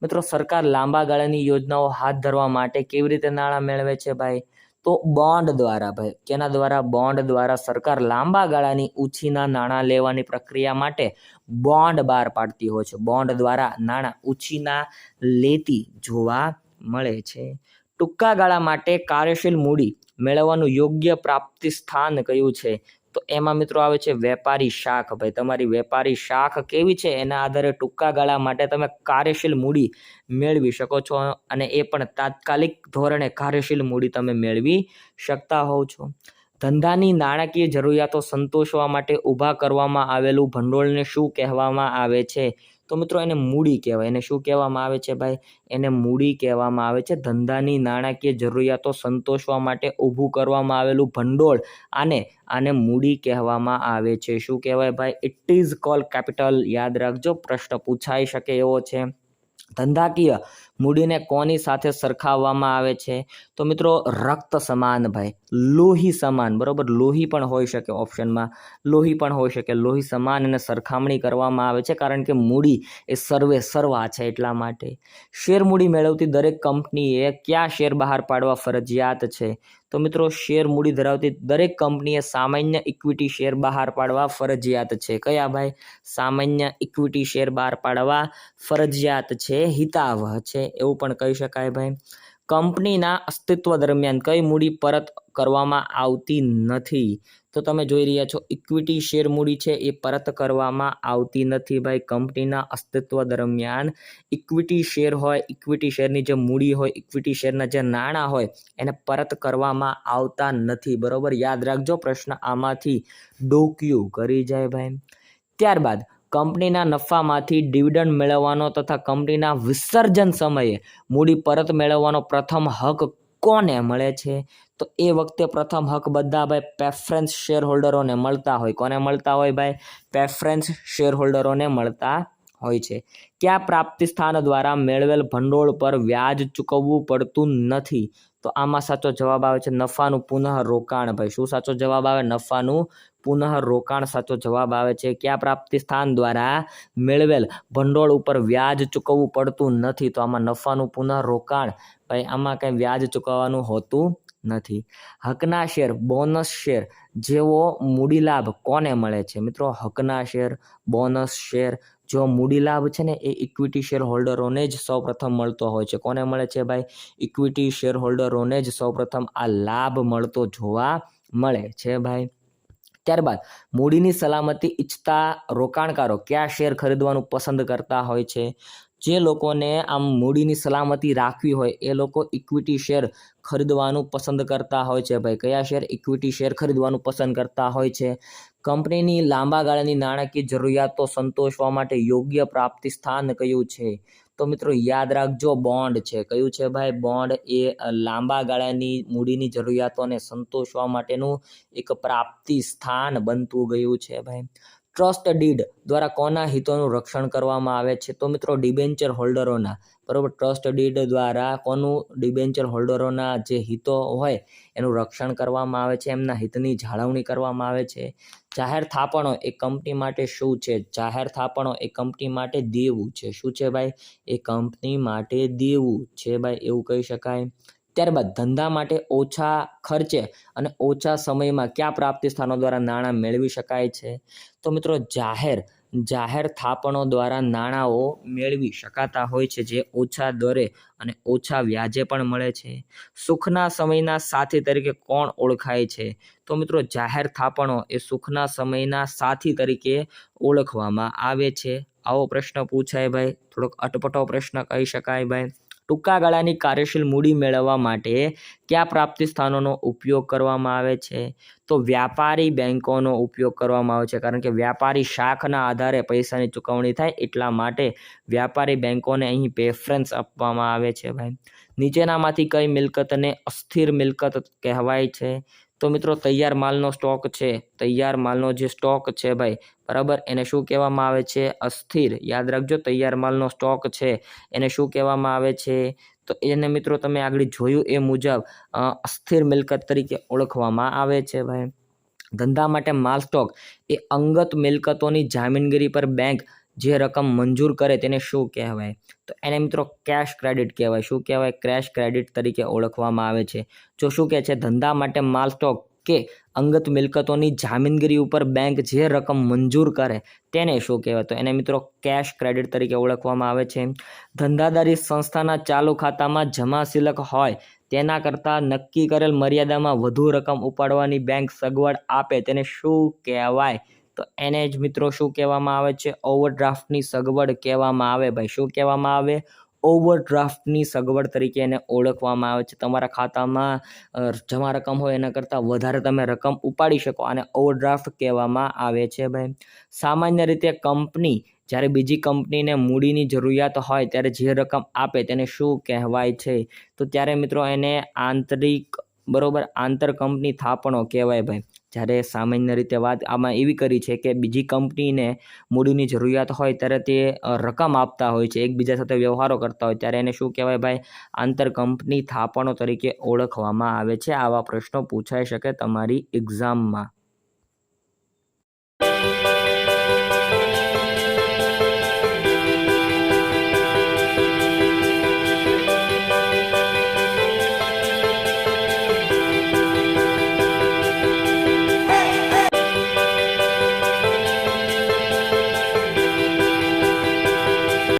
મિત્રો સરકાર લાંબા ગાળાની યોજનાઓ હાથ ધરવા માટે કેવી રીતે નાણાં મેળવે છે ભાઈ? તો બોન્ડ દ્વારા ભાઈ. કેના દ્વારા? બોન્ડ દ્વારા સરકાર લાંબા ગાળાની ઉછીના નાણાં લેવાની પ્રક્રિયા માટે બોન્ડ બહાર પાડતી હોય છે. બોન્ડ દ્વારા નાણાં ઉછીના લેતી જોવા મળે છે. ટૂંકા ગાળા માટે કાર્યશીલ મૂડી મેળવવાનું યોગ્ય પ્રાપ્તિ સ્થાન કયું છે? તો એમાં મિત્રો આવે છે વેપારી શાખ ભાઈ. તમારી વેપારી શાખ કેવી છે એના આધારે ટૂંકા ગાળા માટે તમે કાર્યશીલ મૂડી મેળવી શકો છો, અને એ પણ તાત્કાલિક ધોરણે કાર્યશીલ મૂડી તમે મેળવી શકતા હોવ છો. ધંધાની નાણાકીય જરૂરિયાતો સંતોષવા માટે ઊભા કરવામાં આવેલું ભંડોળને શું કહેવામાં આવે છે? તો મિત્રો એને મૂડી કહેવાય. એને શું કહેવામાં આવે છે ભાઈ? એને મૂડી કહેવામાં આવે છે. ધંધાની નાણાકીય જરૂરિયાતો સંતોષવા માટે ઊભું કરવામાં આવેલું ભંડોળ આને મૂડી કહેવામાં આવે છે. શું કહેવાય ભાઈ? It is cold capital. યાદ રાખજો, પ્રશ્ન પૂછાઈ શકે એવો છે. ધંધાકીય મૂડીને કોની સાથે સરખાવવામાં આવે છે? તો મિત્રો રક્ત સમાન ભાઈ, લોહી સમાન. બરોબર. લોહી પણ હોઈ શકે, ઓપ્શનમાં લોહી પણ હોઈ શકે. લોહી સમાન અને સરખામણી કરવામાં આવે છે કારણ કે મૂડી એ સર્વે સર્વા છે. એટલા માટે શેર મૂડી મેળવતી દરેક કંપનીએ કયા શેર બહાર પાડવા ફરજિયાત છે? તો મિત્રો શેર મૂડી ધરાવતી દરેક કંપનીએ સામાન્ય ઇક્વિટી શેર બહાર પાડવા ફરજિયાત છે. કયા ભાઈ? સામાન્ય ઇક્વિટી શેર બહાર પાડવા ફરજિયાત છે, હિતાવહ છે, એવું પણ કહી શકાય ભાઈ. કંપનીના અસ્તિત્વ દરમિયાન કઈ મૂડી પરત કરવામાં આવતી નથી? તો તમે જોઈ રહ્યા છો ઇક્વિટી શેર મૂડી છે એ પરત કરવામાં આવતી નથી ભાઈ. કંપનીના અસ્તિત્વ દરમિયાન ઇક્વિટી શેર હોય, ઇક્વિટી શેરની જે મૂડી હોય, ઇક્વિટી શેરના જે નાણાં હોય એને પરત કરવામાં આવતા નથી. બરોબર. યાદ રાખજો, પ્રશ્ન આમાંથી ડોક્યું કરી જાય ભાઈ. ત્યારબાદ કંપનીના નફામાંથી ડિવિડન્ડ મેળવવાનો તથા કંપનીના વિસર્જન સમયે મૂડી પરત મેળવવાનો પ્રથમ હક કોને મળે છે? તો એ વખતે પ્રથમ હક બધા ભાઈ પ્રેફરન્સ શેર હોલ્ડરોને મળતા હોય. કોને મળતા હોય ભાઈ? પ્રેફરન્સ શેર હોલ્ડરોને મળતા હોય છે. કયા પ્રાપ્તિ સ્થાન દ્વારા મેળવેલ ભંડોળ પર વ્યાજ ચૂકવવું પડતું નથી? તો આમાં સાચો જવાબ આવે છે નફાનું પુનઃ રોકાણ ભાઈ. શું સાચો જવાબ આવે? નફાનું પુનઃ રોકાણ સાચો જવાબ આવે છે. કયા પ્રાપ્તિ સ્થાન દ્વારા મેળવેલ ભંડોળ ઉપર વ્યાજ ચૂકવવું પડતું નથી? તો આમાં નફાનું પુનઃ રોકાણ ભાઈ, આમાં કંઈ વ્યાજ ચૂકવવાનું હોતું નથી. હકના શેર, બોનસ શેર જેવો મૂડી લાભ કોને મળે છે? મિત્રો, હકના શેર, બોનસ શેર જો મૂડી લાભ છે ને એ ઇક્વિટી શેર હોલ્ડરોને જ સૌપ્રથમ મળતો હોય છે. કોને મળે છે ભાઈ? ઇક્વિટી શેર હોલ્ડરોને જ સૌપ્રથમ આ લાભ મળતો જોવા મળે છે ભાઈ. ત્યારબાદ મૂડીની સલામતી ઈચ્છતા રોકાણકારો કયા શેર ખરીદવાનું પસંદ કરતા હોય છે? જે લોકોને આમ મૂડીની સલામતી રાખવી હોય એ લોકો ઇક્વિટી શેર ખરીદવાનું પસંદ કરતા હોય છે ભાઈ. કયા શેર? ઇક્વિટી શેર ખરીદવાનું પસંદ કરતા હોય છે. કંપનીની લાંબા ગાળાની નાણાકીય જરૂરિયાતો સંતોષવા માટે યોગ્ય પ્રાપ્તિ સ્થાન કયું છે? તો મિત્રો યાદ રાખજો, બોન્ડ છે. કયું છે ભાઈ? બોન્ડ એ લાંબા ગાળાની મૂડીની જરૂરિયાતોને સંતોષવા માટેનું એક પ્રાપ્તિ સ્થાન બનતું ગયું છે ભાઈ. ટ્રસ્ટ ડીડ દ્વારા કોના હિતોનું રક્ષણ કરવામાં આવે છે? તો મિત્રો ડિબેન્ચર હોલ્ડરોના. બરોબર, ટ્રસ્ટ ડીડ દ્વારા કોનું? ડિબેન્ચર હોલ્ડરોના જે હિતો હોય એનું રક્ષણ કરવામાં આવે છે, એમના હિતની જાળવણી કરવામાં આવે છે. જાહેર થાપણો એ કંપની માટે શું છે? જાહેર થાપણો એ કંપની માટે દેવું છે. શું છે ભાઈ? એ કંપની માટે દેવું છે ભાઈ, એવું કહી શકાય. ત્યારબાદ ધંધા માટે ઓછા ખર્ચે અને ઓછા સમયમાં કયા પ્રાપ્તિ સ્થાનો દ્વારા નાણાં મેળવી શકાય છે? તો મિત્રો જાહેર થાપણો દ્વારા નાણાંઓ મેળવી શકાતા હોય છે, જે ઓછા દરે અને ઓછા વ્યાજે પણ મળે છે. સુખના સમયના સાથી તરીકે કોણ ઓળખાય છે? તો મિત્રો જાહેર થાપણો એ સુખના સમયના સાથી તરીકે ઓળખવામાં આવે છે. આવો પ્રશ્ન પૂછાય ભાઈ, થોડોક અટપટો પ્રશ્ન કહી શકાય ભાઈ. ટૂંકા ગાળાની કાર્યશીલ મૂડી મેળવવા માટે કયા પ્રાપ્તિ સ્થાનોનો ઉપયોગ કરવામાં આવે છે? તો વ્યાપારી બેંકોનો ઉપયોગ કરવામાં આવે છે, કારણ કે વ્યાપારી શાખના આધારે પૈસાની ચૂકવણી થાય એટલા માટે વ્યાપારી બેંકોને અહીં પ્રેફરન્સ આપવામાં આવે છે ભાઈ. નીચેનામાંથી કઈ મિલકતને અસ્થિર મિલકત કહેવાય છે? તો મિત્રો તૈયાર માલનો સ્ટોક છે, તૈયાર માલનો જે સ્ટોક છે ભાઈ, બરાબર, એને શું કહેવામાં આવે છે? અસ્થિર. યાદ રાખજો, તૈયાર માલનો સ્ટોક છે એને શું કહેવામાં આવે છે? તો એને મિત્રો તમે આગળ જોયું એ મુજબ અસ્થિર મિલકત તરીકે ઓળખવામાં આવે છે ભાઈ. ધંધા માટે માલ સ્ટોક એ અંગત મિલકતોની જામીનગીરી પર બેંક જે રકમ મંજૂર કરે તેને શું કહેવાય? તો એને મિત્રો કેશ ક્રેડિટ કહેવાય. શું કહેવાય? કેશ ક્રેડિટ તરીકે ઓળખવામાં આવે છે. જો શું કહે છે? ધંધા માટે માલ સ્ટોક કે અંગત મિલકતોની જામીનગીરી ઉપર બેંક જે રકમ મંજૂર કરે તેને શું કહેવાય? તો એને મિત્રો કેશ ક્રેડિટ તરીકે ઓળખવામાં આવે છે. ધંધાદારી સંસ્થાના ચાલુ ખાતામાં જમા સિલક હોય તેના કરતાં નક્કી કરેલ મર્યાદામાં વધુ રકમ ઉપાડવાની બેંક સગવડ આપે તેને શું કહેવાય? તો એને જ મિત્રો શું કહેવામાં આવે છે? ઓવરડ્રાફ્ટની સગવડ કહેવામાં આવે ભાઈ. શું કહેવામાં આવે? ઓવરડ્રાફ્ટની સગવડ તરીકે એને ઓળખવામાં આવે છે. તમારા ખાતામાં જમા રકમ હોય એના કરતાં વધારે તમે રકમ ઉપાડી શકો, આને ઓવરડ્રાફ્ટ કહેવામાં આવે છે ભાઈ. સામાન્ય રીતે કંપની જ્યારે બીજી કંપનીને મૂડીની જરૂરિયાત હોય ત્યારે જે રકમ આપે તેને શું કહેવાય છે? તો ત્યારે મિત્રો એને આંતરિક, બરોબર, આંતર કંપની થાપણો કહેવાય ભાઈ. જ્યારે સામાન્ય રીતે વાત આમાં એવી કરી છે કે બીજી કંપનીને મૂડીની જરૂરિયાત હોય ત્યારે તે રકમ આપતા હોય છે, એકબીજા સાથે વ્યવહારો કરતા હોય, ત્યારે એને શું કહેવાય ભાઈ? આંતર કંપની થાપણો તરીકે ઓળખવામાં આવે છે. આવા પ્રશ્નો પૂછાઈ શકે તમારી એક્ઝામમાં.